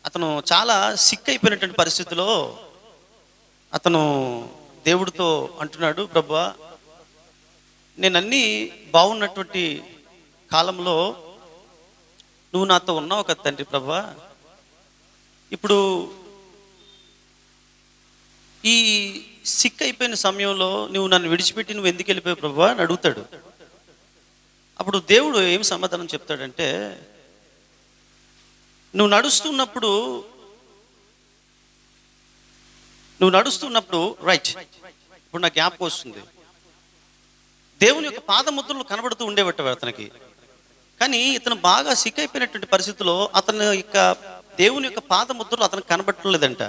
అతను చాలా సిక్ అయిపోయినటువంటి పరిస్థితిలో అతను దేవుడితో అంటున్నాడు, ప్రభువా నేను అన్నీ బాగున్నటువంటి కాలంలో నువ్వు నాతో ఉన్నావు కదా తండ్రి ప్రభువా, ఇప్పుడు ఈ సిక్ అయిపోయిన సమయంలో నువ్వు నన్ను విడిచిపెట్టి నువ్వు ఎందుకు వెళ్ళిపోయావు ప్రభువా అని అడుగుతాడు. అప్పుడు దేవుడు ఏం సమాధానం చెప్తాడంటే నువ్వు నడుస్తున్నప్పుడు రైట్, ఇప్పుడు నాకు జ్ఞాపకం వస్తుంది, దేవుని యొక్క పాదముద్రలు కనబడుతూ ఉండేవట అతనికి. కానీ ఇతను బాగా సిక్ అయిపోయినటువంటి పరిస్థితిలో అతని యొక్క దేవుని యొక్క పాదముద్రలు అతనికి కనబడలేదంట.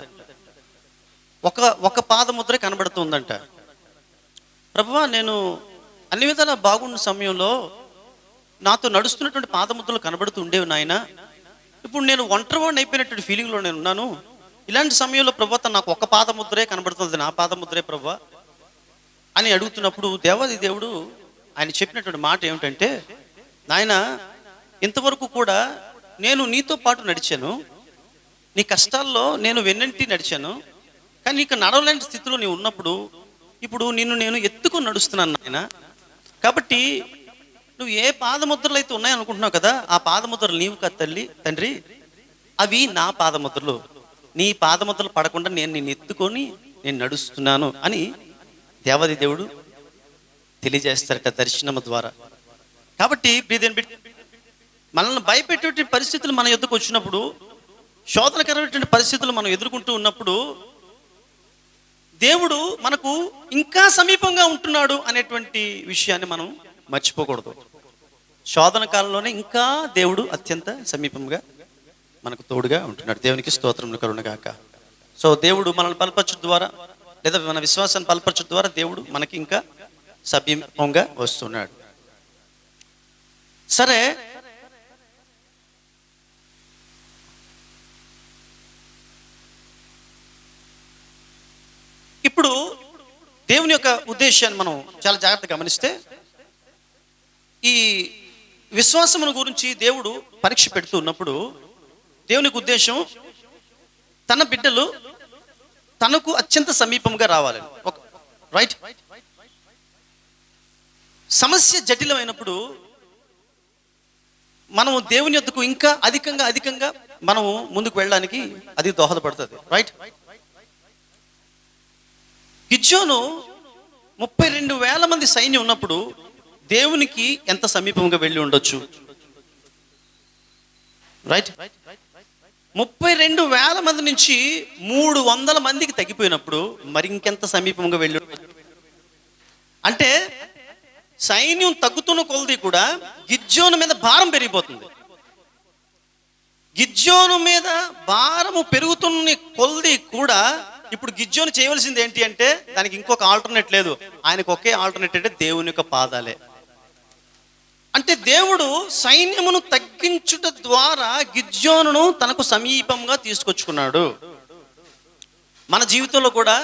ఒక పాదముద్రే కనబడుతుందంట. ప్రభువా, నేను అన్ని విధాలా బాగున్న సమయంలో నాతో నడుస్తున్నటువంటి పాదముద్రలు కనబడుతూ ఉండేవి నాయన. ఇప్పుడు నేను ఒంటరివాడిని అయిపోయినటువంటి ఫీలింగ్లో నేను ఉన్నాను. ఇలాంటి సమయంలో ప్రభువా నాకు ఒక పాదముద్రే కనబడుతుంది, నా పాదముద్రే ప్రభువా అని అడుగుతున్నప్పుడు దేవాది దేవుడు ఆయన చెప్పినటువంటి మాట ఏమిటంటే, నాయన ఇంతవరకు కూడా నేను నీతో పాటు నడిచాను, నీ కష్టాల్లో నేను వెన్నంటి నడిచాను, కానీ నీకు నడవలేని స్థితిలో నీవు ఉన్నప్పుడు ఇప్పుడు నిన్ను నేను ఎత్తుకొని నడుస్తున్నాను నాయన. కాబట్టి నువ్వు ఏ పాదముద్రలు అయితే ఉన్నాయనుకుంటున్నావు కదా, ఆ పాదముద్రలు నీవు కదా తండ్రి, అవి నా పాదముద్రలు. నీ పాదముద్రలు పడకుండా నేను నిన్ను ఎత్తుకొని నేను నడుస్తున్నాను అని దేవాది దేవుడు తెలియజేస్తారట దర్శనము ద్వారా. కాబట్టి మనల్ని భయపెట్టే పరిస్థితులు మన ఎదురుకు వచ్చినప్పుడు, శోధనకరమైనటువంటి పరిస్థితులు మనం ఎదుర్కొంటూ ఉన్నప్పుడు దేవుడు మనకు ఇంకా సమీపంగా ఉంటున్నాడు అనేటువంటి విషయాన్ని మనం మర్చిపోకూడదు. శోధన కాలంలోనే ఇంకా దేవుడు అత్యంత సమీపంగా మనకు తోడుగా ఉంటున్నాడు. దేవునికి స్తోత్రములు కలుగునుగాక. సో దేవుడు మనల్ని బలపరచడం ద్వారా లేదా మన విశ్వాసాన్ని బలపరచడం ద్వారా దేవుడు మనకి ఇంకా సమీపంగా వస్తున్నాడు. సరే, ఇప్పుడు దేవుని యొక్క ఉద్దేశాన్ని మనం చాలా జాగ్రత్తగా గమనిస్తే, ఈ విశ్వాసమును గురించి దేవుడు పరీక్ష పెడుతూ ఉన్నప్పుడు దేవునికి ఉద్దేశం తన బిడ్డలు తనకు అత్యంత సమీపంగా రావాలని. రైట్? సమస్య జటిలమైనప్పుడు మనము దేవుని యొద్దకు ఇంకా అధికంగా మనము ముందుకు వెళ్ళడానికి అది దోహదపడుతుంది. రైట్? గిద్యోను 32,000 మంది సైన్యం ఉన్నప్పుడు దేవునికి ఎంత సమీపంగా వెళ్ళి ఉండొచ్చు? రైట్? 32,000 మంది నుంచి 300 మందికి తగ్గిపోయినప్పుడు మరి ఇంకెంత సమీపంగా వెళ్ళి, అంటే సైన్యం తగ్గుతున్న కొలది కూడా గిద్యోను మీద భారం పెరిగిపోతుంది. గిద్యోను మీద భారము పెరుగుతున్న కొలది కూడా ఇప్పుడు గిద్యోను చేయవలసింది ఏంటి అంటే, దానికి ఇంకొక ఆల్టర్నేట్ లేదు. ఆయనకు ఒకే ఆల్టర్నేట్ అంటే దేవుని యొక్క పాదాలే. అంటే దేవుడు సైన్యమును తగ్గించుట ద్వారా గిద్యోనును తనకు సమీపంగా తీసుకొచ్చుకున్నాడు. మన జీవితంలో కూడా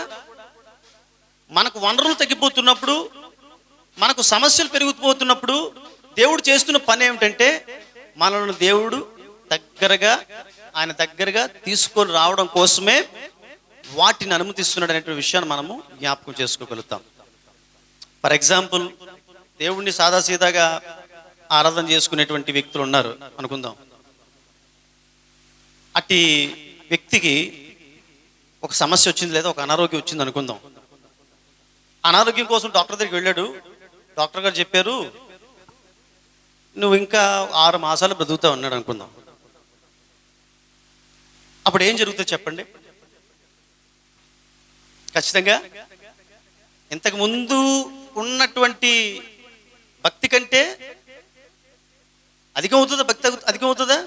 మనకు వనరులు తగ్గిపోతున్నప్పుడు, మనకు సమస్యలు పెరిగిపోతున్నప్పుడు దేవుడు చేస్తున్న పని ఏమిటంటే, మనల్ని దేవుడు ఆయన దగ్గరగా తీసుకొని రావడం కోసమే వాటిని అనుమతిస్తున్నాడు అనేటువంటి విషయాన్ని మనము జ్ఞాపకం చేసుకోగలుగుతాం. ఫర్ ఎగ్జాంపుల్, దేవుడిని సాదాసీదాగా ఆరాధన చేసుకునేటువంటి వ్యక్తులు ఉన్నారు అనుకుందాం. అట్టి వ్యక్తికి ఒక సమస్య వచ్చింది లేదా ఒక అనారోగ్యం వచ్చింది అనుకుందాం. అనారోగ్యం కోసం డాక్టర్ దగ్గరికి వెళ్ళాడు. డాక్టర్ గారు చెప్పారు, నువ్వు ఇంకా 6 మాసాలు బ్రతుకుతావు అన్నాడు అనుకుందాం. అప్పుడు ఏం జరుగుతుంది చెప్పండి? ఖచ్చితంగా ఇంతకు ముందు ఉన్నటువంటి భక్తి కంటే అధికమవుతుందా? భక్తి అధికమవుతుందా?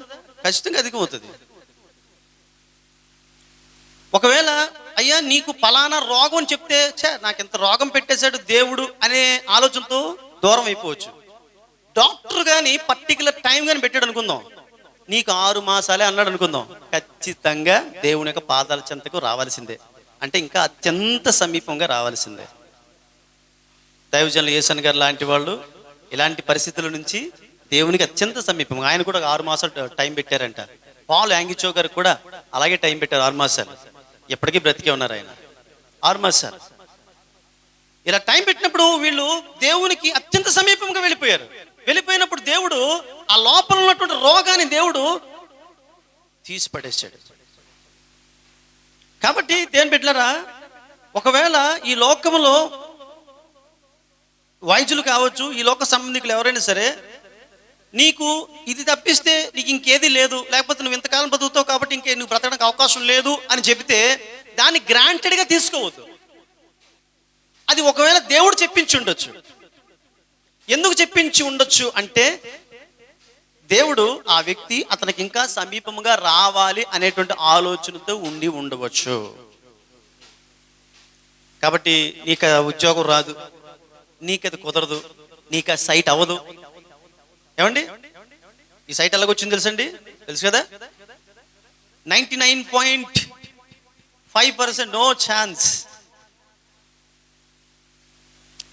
ఖచ్చితంగా అధికమవుతుంది. ఒకవేళ అయ్యా నీకు పలానా రోగం అని చెప్తే, నాకు ఎంత రోగం పెట్టేశాడు దేవుడు అనే ఆలోచనతో దూరం అయిపోవచ్చు. డాక్టర్ కానీ పర్టికులర్ టైం కానీ పెట్టాడు అనుకుందాం, నీకు 6 మాసాలే అన్నాడు అనుకుందాం, ఖచ్చితంగా దేవుని యొక్క పాదాల చెంతకు రావాల్సిందే. అంటే ఇంకా అత్యంత సమీపంగా రావాల్సిందే. దైవజనులు యేసన్ గారు లాంటి వాళ్ళు ఇలాంటి పరిస్థితుల నుంచి దేవునికి అత్యంత సమీపంగా, ఆయన కూడా 6 మాసాలు టైం పెట్టారంట. పాల్ యాంగిచో గారికి కూడా అలాగే టైం పెట్టారు, 6 మాసాలు. ఎప్పటికీ బ్రతికే ఉన్నారు ఆయన 6 మాసాలు. ఇలా టైం పెట్టినప్పుడు వీళ్ళు దేవునికి అత్యంత సమీపంగా వెళ్ళిపోయినప్పుడు దేవుడు ఆ లోపల ఉన్నటువంటి రోగాన్ని దేవుడు తీసి పడేశాడు. కాబట్టి దేని పెట్టారా, ఒకవేళ ఈ లోకములో వైద్యులు కావచ్చు, ఈ లోక సంబంధికులు ఎవరైనా సరే, నీకు ఇది తప్పిస్తే నీకు ఇంకేది లేదు, లేకపోతే నువ్వు ఇంతకాలం బతుకుతావు కాబట్టి ఇంకే నువ్వు బ్రతకడానికి అవకాశం లేదు అని చెబితే దాన్ని గ్రాంటెడ్గా తీసుకోవద్దు. అది ఒకవేళ దేవుడు చెప్పించి ఉండొచ్చు. ఎందుకు చెప్పించి ఉండొచ్చు అంటే, దేవుడు ఆ వ్యక్తి అతనికి ఇంకా సమీపముగా రావాలి అనేటువంటి ఆలోచనతో ఉండి ఉండవచ్చు. కాబట్టి నీకు ఉద్యోగం రాదు, నీకు అది కుదరదు, నీకు ఆ సైట్ అవ్వదు. ఏమండి, ఈ సైట్ ఎలాగొచ్చింది తెలుసండి? తెలుసు కదా, 99.5% నో ఛాన్స్.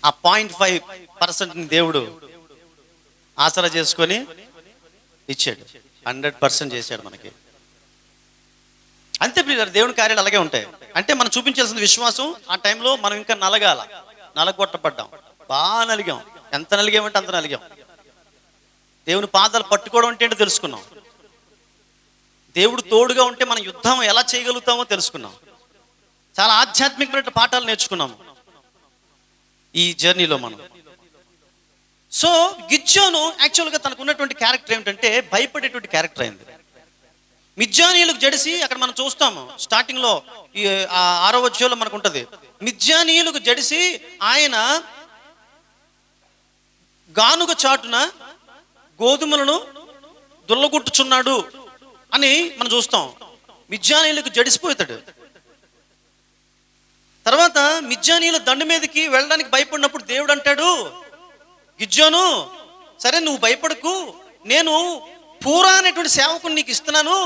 ఆ 0.5% దేవుడు ఆసరా చేసుకొని ఇచ్చాడు, 100% చేశాడు మనకి. అంతే ప్రియులారా, దేవుని కార్యాలు అలాగే ఉంటాయి. అంటే మనం చూపించాల్సిన విశ్వాసం. ఆ టైంలో మనం ఇంకా నలగొట్టబడ్డాం, బాగా నలిగాం. ఎంత నలిగామంటే అంత నలిగాం. దేవుని పాదాలు పట్టుకోవడం అంటే ఏంటో తెలుసుకున్నాం. దేవుడు తోడుగా ఉంటే మనం యుద్ధం ఎలా చేయగలుగుతామో తెలుసుకున్నాం. చాలా ఆధ్యాత్మికమైన పాఠాలు నేర్చుకున్నాము ఈ జర్నీలో మనం. సో గిద్యోను యాక్చువల్గా తనకు ఉన్నటువంటి క్యారెక్టర్ ఏమిటంటే భయపడేటువంటి క్యారెక్టర్ అయింది. మిద్యానీయులకు జడిసి, అక్కడ మనం చూస్తాము స్టార్టింగ్లో ఈ 6వ అధ్యాయంలో మనకు ఉంటుంది. మిద్యానీయులకు జడిసి ఆయన గానుగ చాటున గోధుమలను దుల్లగొట్టుచున్నాడు అని మనం చూస్తాం. మిద్యానీయులకు జడిసిపోతాడు. తర్వాత మిద్యానీయుల దండు మీదకి వెళ్ళడానికి భయపడినప్పుడు దేవుడు అంటాడు, గిద్యోను సరే నువ్వు భయపడకు, నేను పూరా అనేటువంటి సేవకుని నీకు ఇస్తున్నాను,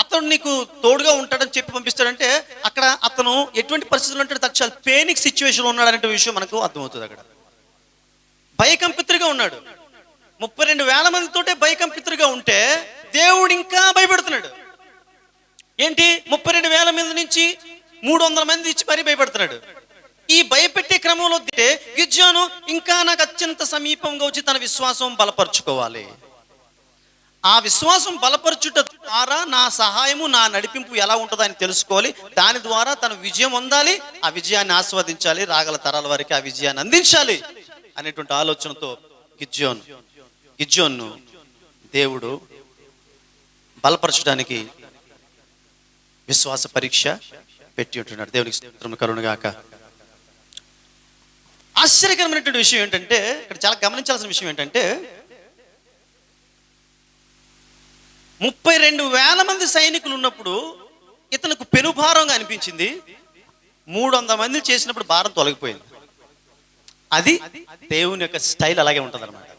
అతను నీకు తోడుగా ఉంటాడని చెప్పి పంపిస్తాడంటే అక్కడ అతను ఎటువంటి పరిస్థితులు ఉంటాడు, చాలా పేనిక్ సిచ్యువేషన్లో ఉన్నాడు అనే విషయం మనకు అర్థమవుతుంది. అక్కడ భయకంపితుడిగా ఉన్నాడు. 32,000 మందితోటే భయకంపితుడిగా ఉంటే దేవుడు ఇంకా భయపెడుతున్నాడు. ఏంటి, 32,000 మంది నుంచి 300 మంది ఇచ్చి మరీ భయపెడుతున్నాడు. ఈ భయపెట్టే క్రమంలో గిద్యోను ఇంకా నాకు అత్యంత సమీపంగా వచ్చి తన విశ్వాసం బలపరుచుకోవాలి. ఆ విశ్వాసం బలపరచుట ద్వారా నా సహాయము, నా నడిపింపు ఎలా ఉంటుందో ఆయన తెలుసుకోవాలి. దాని ద్వారా తన విజయం పొందాలి, ఆ విజయాన్ని ఆస్వాదించాలి, రాగల తరాల వారికి ఆ విజయాన్ని అందించాలి అనేటువంటి ఆలోచనతో గిద్యోన్ను దేవుడు బలపరచడానికి విశ్వాస పరీక్ష పెట్టి ఉంటున్నాడు. దేవునికి స్తోత్రం కలుగునుగాక. ఆశ్చర్యకరమైనటువంటి విషయం ఏంటంటే, ఇక్కడ చాలా గమనించాల్సిన విషయం ఏంటంటే 32,000 మంది సైనికులు ఉన్నప్పుడు ఇతనికి పెనుభారంగా అనిపించింది. 300 మంది చేసినప్పుడు భారం తొలగిపోయింది. అది దేవుని యొక్క స్టైల్ అలాగే ఉంటుంది అనమాట.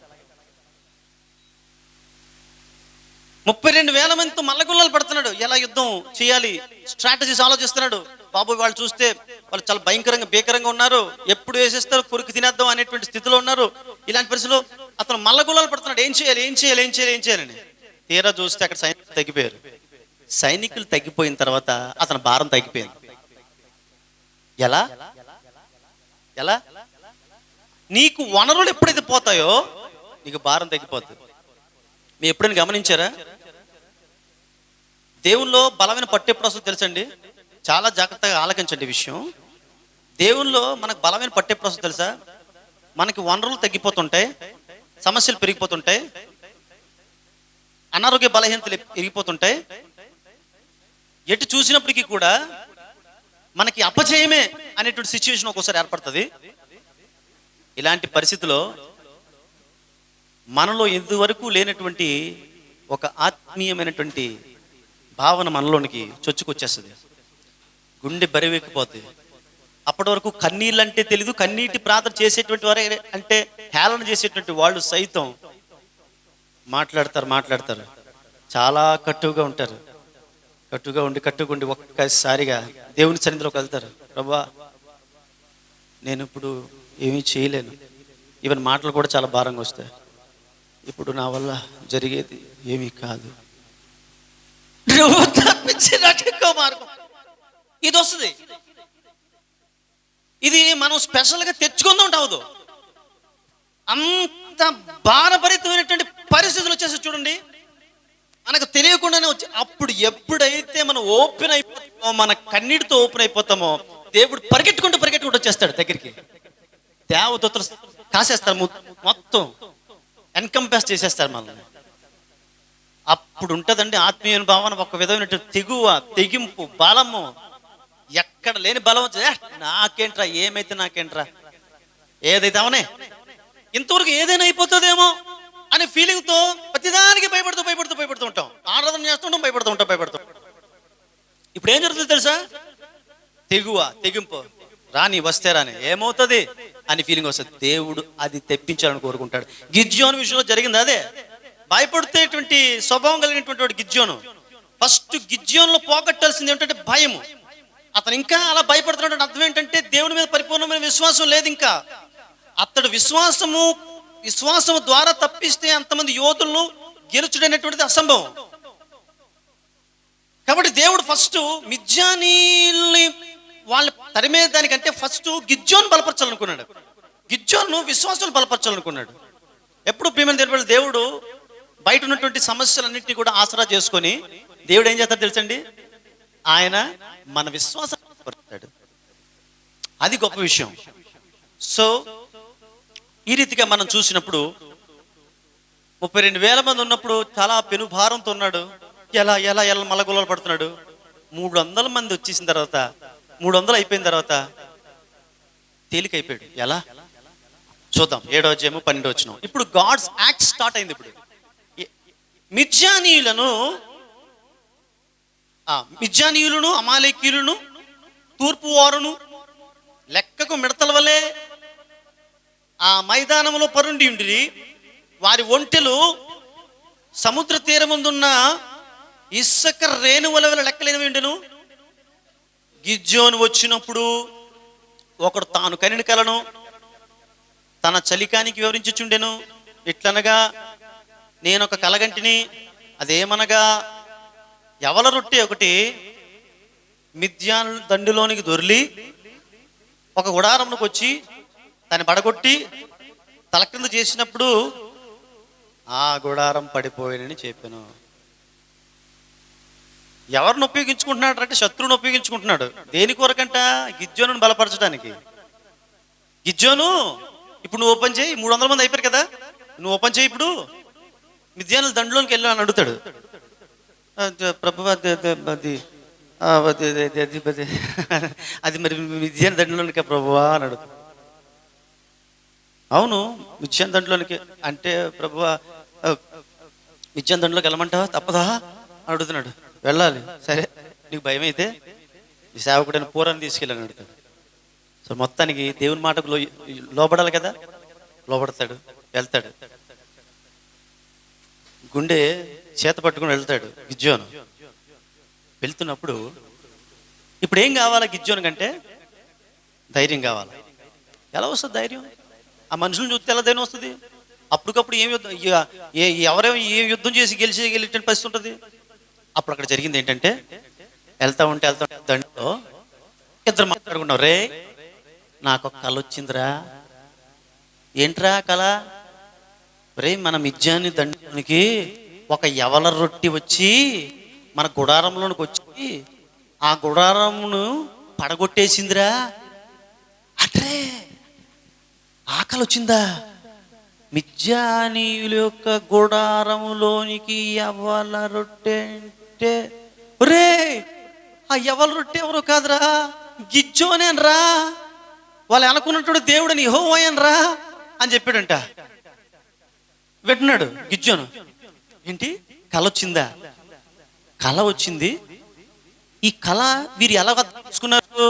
32,000 మందితో మల్లగుల్లలు పడుతున్నాడు, ఎలా యుద్ధం చేయాలి స్ట్రాటజీస్ ఆలోచిస్తున్నాడు. బాబు వాళ్ళు చూస్తే వాళ్ళు చాలా భీకరంగా ఉన్నారు, ఎప్పుడు వేసేస్తారు కొరికి తినేద్దాం అనేటువంటి స్థితిలో ఉన్నారు. ఇలాంటి పరిస్థితుల్లో అతను మల్లగుల్లలు పడుతున్నాడు, ఏం చేయాలని. తీరా చూస్తే అక్కడ సైనికులు తగ్గిపోయారు. సైనికులు తగ్గిపోయిన తర్వాత అతని భారం తగ్గిపోయింది. ఎలా నీకు వనరులు ఎప్పుడైతే పోతాయో నీకు భారం తగ్గిపోతుంది. మీరు ఎప్పుడైనా గమనించారా? దేవుల్లో బలమైన పట్టు ఎప్పుడు వస్తుందో తెలుసండి? చాలా జాగ్రత్తగా ఆలకించండి విషయం. దేవుల్లో మనకు బలమైన పట్టు ఎప్పుడు వస్తుందో తెలుసా? మనకి వనరులు తగ్గిపోతుంటాయి, సమస్యలు పెరిగిపోతుంటాయి, అనారోగ్య బలహీనతలు పెరిగిపోతుంటాయి. ఎటు చూసినప్పటికీ కూడా మనకి అపజయమే అనేటువంటి సిచ్యువేషన్ ఒక్కోసారి ఏర్పడుతుంది. ఇలాంటి పరిస్థితిలో మనలో ఇంతవరకు లేనటువంటి ఒక ఆత్మీయమైనటువంటి భావన మనలోనికి చొచ్చుకొచ్చేస్తుంది. గుండె బరివెక్కిపోతుంది. అప్పటి వరకు కన్నీళ్ళు అంటే తెలీదు, కన్నీటి ప్రార్థన చేసేటువంటి వారే అంటే హేళన చేసేటువంటి వాళ్ళు సైతం మాట్లాడతారు, చాలా కట్టుగా ఉంటారు. కట్టుగా ఉండి ఒక్కసారిగా దేవుని సన్నిధిలోకి వెళ్తారు. ప్రభువా నేను ఇప్పుడు ఏమీ చేయలేను, ఈవెన్ మాటలు కూడా చాలా భారంగా వస్తాయి, ఇప్పుడు నా వల్ల జరిగేది ఏమీ కాదు, నువ్వు తప్పించి నాకు ఇంకో మార్గం. ఇది వస్తుంది. ఇది మనం స్పెషల్గా తెచ్చుకుందాం అవదు. అంత భారభరితమైనటువంటి పరిస్థితులు వచ్చేసి చూడండి, మనకు తెలియకుండానే వచ్చి అప్పుడు ఎప్పుడైతే మనం ఓపెన్ అయిపోతామో, మన కన్నీటితో ఓపెన్ అయిపోతామో, దేవుడు పరిగెట్టుకుంటూ వచ్చేస్తాడు దగ్గరికి. దేవదూతలు కాసేస్తారు, మొత్తం ఎన్కంపాస్ చేసేస్తారు మనల్ని. అప్పుడు ఉంటుందండి ఆత్మీయ భావన, ఒక విధమైన తెగింపు, బలము, ఎక్కడ లేని బలం వచ్చి నాకేంట్రా, ఏమైతే నాకేంట్రా, ఏదైతే అవనే ఇంతవరకు ఏదైనా అయిపోతుందేమో అనే ఫీలింగ్తో ప్రతిదానికి భయపడుతూ ఉంటాం. ఆరాధన చేస్తుంటాం, భయపడుతూ. ఇప్పుడు ఏం జరుగుతుంది తెలుసా? తెగింపు, రాని వస్తే రాని ఏమవుతుంది అని ఫీలింగ్ వస్తుంది. దేవుడు అది తెప్పించాలని కోరుకుంటాడు. గిద్యోను విషయంలో జరిగింది అదే. భయపడితేటువంటి స్వభావం కలిగినటువంటి వాడు గిద్యోను. ఫస్ట్ గిద్యోనులో పోగొట్టాల్సింది ఏంటంటే భయము. అతను ఇంకా అలా భయపడుతున్నాడు. అర్థం ఏంటంటే దేవుని మీద పరిపూర్ణమైన విశ్వాసం లేదు. ఇంకా అతడు విశ్వాసము ద్వారా తప్పిస్తే అంతమంది యోధులను గెలుచుడనేటువంటిది అసంభవం. కాబట్టి దేవుడు ఫస్ట్ మిద్యానీల్ని వాళ్ళని తరిమేదానికంటే ఫస్ట్ గిద్యోను బలపరచాలనుకున్నాడు. గిద్యోను విశ్వాసాలు బలపరచాలనుకున్నాడు. ఎప్పుడు ప్రియమైన దేవుడు బయట ఉన్నటువంటి సమస్యలన్నింటినీ కూడా ఆసరా చేసుకొని దేవుడు ఏం చేస్తాడు తెలుసండి? ఆయన మన విశ్వాసం బలపరుస్తాడు. అది గొప్ప విషయం. సో ఈ రీతిగా మనం చూసినప్పుడు 32,000 మంది ఉన్నప్పుడు చాలా పెనుభారంతో ఉన్నాడు. ఎలా మల్లగొల్లలు పడుతున్నాడు. 300 మంది వచ్చేసిన తర్వాత 300 అయిపోయిన తర్వాత తేలికైపోయాడు. ఎలా చూద్దాం. 7వ అధ్యాయము 12వ వచనం. ఇప్పుడు గాడ్స్ యాక్ట్ స్టార్ట్ అయింది. ఇప్పుడు మిద్యానీయులను అమాలేకీయులను తూర్పు వారును లెక్కకు మిడతల వలె ఆ మైదానంలో పరుండి ఉండిరి. వారి ఒంటెలు సముద్ర తీరముందున్న ఇసుక రేణువుల వల్ల లెక్కలేనివి ఉండెను. గిద్యోను వచ్చినప్పుడు ఒకడు తాను కనిన కలను తన చలికానికి వివరించుచుండెను. ఇట్లనగా, నేను ఒక కలగంటిని, అదేమనగా యవల రొట్టె ఒకటి మిద్యాను దండులోనికి దొర్లి ఒక గుడారంలోకి వచ్చి దాన్ని పడగొట్టి తల కింద చేసినప్పుడు ఆ గుడారం పడిపోయినని చెప్పాను. ఎవరిని ఉపయోగించుకుంటున్నాడు అంటే శత్రువుని ఉపయోగించుకుంటున్నాడు. దేని కొరకంట? గిద్యోనుని బలపరచడానికి. గిద్యోను ఇప్పుడు నువ్వు ఓపెన్ చేయి, 300 మంది అయిపోయారు కదా, నువ్వు ఓపెన్ చేయి, ఇప్పుడు మిద్యానుల దండులోనికి వెళ్ళు అని అడుగుతాడు. ప్రభు అది మరి మిద్యాను దండులోనికి ప్రభువా అని అడుగుతాడు. అవును, మిద్యాను దండులోనికి అంటే ప్రభువా మిద్యాను దండులోకి వెళ్ళమంటావా, తప్పదా అని అడుగుతున్నాడు. వెళ్ళాలి, సరే నీకు భయం అయితే ఈ సేవకుడైన పూరాన్ని తీసుకెళ్ళని అడుగుతాడు. సో మొత్తానికి దేవుని మాటకు లోబడాలి కదా, లోబడతాడు, వెళ్తాడు. గుండె చేత పట్టుకుని వెళ్తాడు గిద్యోను. వెళ్తున్నప్పుడు ఇప్పుడు ఏం కావాలా గిద్యోను కంటే? ధైర్యం కావాలి. ఎలా వస్తుంది ధైర్యం? ఆ మనుషులను చూస్తే ఎలా ధైర్యం వస్తుంది? అప్పటికప్పుడు ఏం యుద్ధం, ఎవరేమో ఏ యుద్ధం చేసి గెలిచేటువంటి పరిస్థితి ఉంటుంది. అప్పుడు అక్కడ జరిగింది ఏంటంటే, వెళ్తా ఉంటే దండలో ఇద్దరు మాట్లాడుకున్నారు. రే, నాకు ఒక కళ వచ్చిందిరా. ఏంట్రా కళ? రే, మన మిద్యాని దండానికి ఒక యవల రొట్టి వచ్చి మన గుడారంలోనికి వచ్చి ఆ గుడారమును పడగొట్టేసిందిరా. అట్రే, ఆకలి వచ్చిందా? మిద్యానీయుల యొక్క గుడారములోనికి యవల రొట్టె అంటే, ఒరే ఆ యవల రొట్టె ఎవరో కాదురా, గిద్యోనేనరా, వాళ్ళు అనుకున్నట్టు దేవుడని యెహోవాయనరా అని చెప్పాడంట. వింటున్నాడు గిద్యోను. ఏంటి కళ వచ్చిందా? కళ వచ్చింది. ఈ కళ వీరు ఎలా తీసుకున్నారు?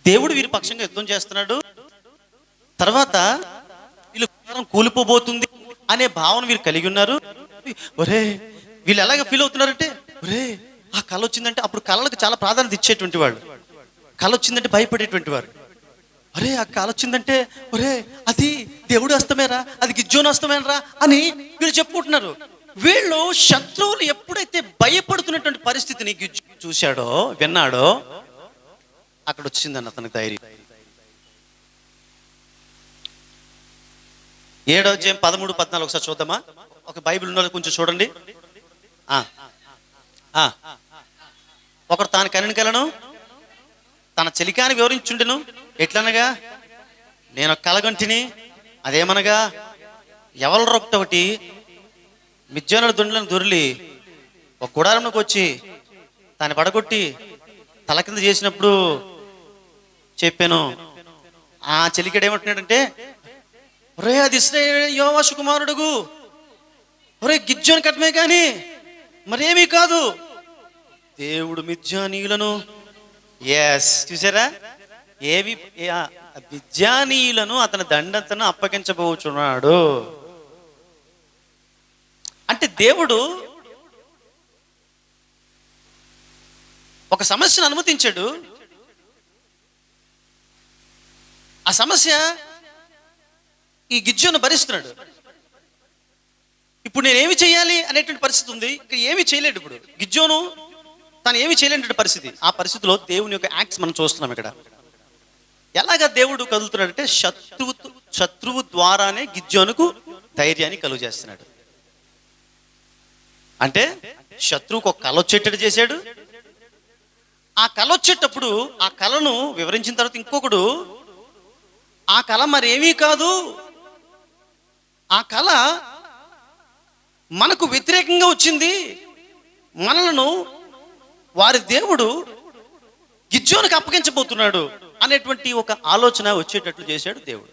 దేవుడు వీరి పక్షంగా యుద్ధం చేస్తున్నాడు. తర్వాత వీళ్ళు కూలిపోబోతుంది అనే భావన వీరు కలిగి ఉన్నారు. ఒరే, వీళ్ళు ఎలాగ ఫీల్ అవుతున్నారంటే, ఒరే ఆ కళ వచ్చిందంటే, అప్పుడు కళలకు చాలా ప్రాధాన్యత ఇచ్చేటువంటి వాళ్ళు. కళ వచ్చిందంటే భయపడేటువంటి వారు. ఒరే ఆ కళ వచ్చిందంటే, ఒరే అది దేవుడు హస్తమేరా, అది గిద్యోను హస్తమేనరా అని వీళ్ళు చెప్పుకుంటున్నారు. వీళ్ళు శత్రువులు ఎప్పుడైతే భయపడుతున్నటువంటి పరిస్థితిని గిద్యోను చూశాడో, విన్నాడో, అక్కడ వచ్చిందన్న అతనికి ధైర్యం. 7వ అధ్యాయం 13, 14 ఒకసారి చూద్దామా? ఒక బైబిల్ ఉన్న కొంచెం చూడండి. ఒకడు తాను కనిన కలను తన చెలికాని వివరించుండెను. ఎట్లనగా, నేను కలగంటిని, అదేమనగా యవల రొట్టె ఒకటి మిద్యానుల దుండలను దొర్లి ఒక గుడారంలోకి వచ్చి దాన్ని పడగొట్టి తల కింద చేసినప్పుడు చెప్పాను. ఆ చెలికాడు ఏమంటున్నాడంటే, ఒరే అది ఇశ్రాయేలు యోవాషు కుమారుడుగు, ఒరే గిద్యోను కట్టమే కానీ మరేమీ కాదు, దేవుడు మిద్యానీయులను చూసారా మిద్యానీయులను అతని దండతను అప్పగించబోచున్నాడు. అంటే దేవుడు ఒక సమస్యను అనుమతించాడు. ఆ సమస్య ఈ గిద్యోను భరిస్తున్నాడు. ఇప్పుడు నేనేమి చేయాలి అనేటువంటి పరిస్థితి ఉంది. ఇక్కడ ఏమి చేయలేడు. ఇప్పుడు గిద్యోను తను ఏమి చేయలేనటువంటి పరిస్థితి. ఆ పరిస్థితిలో దేవుని యొక్క యాక్ట్స్ మనం చూస్తున్నాం. ఇక్కడ ఎలాగా దేవుడు కదులుతున్నాడంటే శత్రువు ద్వారానే గిద్యోనుకు ధైర్యాన్ని కలుగు చేస్తున్నాడు. అంటే శత్రువుకు ఒక కళ వచ్చేటట్టు చేశాడు. ఆ కళ వచ్చేటప్పుడు ఆ కళను వివరించిన తర్వాత ఇంకొకడు ఆ కళ మరేమీ కాదు, ఆ కళ మనకు వ్యతిరేకంగా వచ్చింది, మనలను వారి దేవుడు గిద్యోనుకు అప్పగించబోతున్నాడు అనేటువంటి ఒక ఆలోచన వచ్చేటట్లు చేశాడు దేవుడు.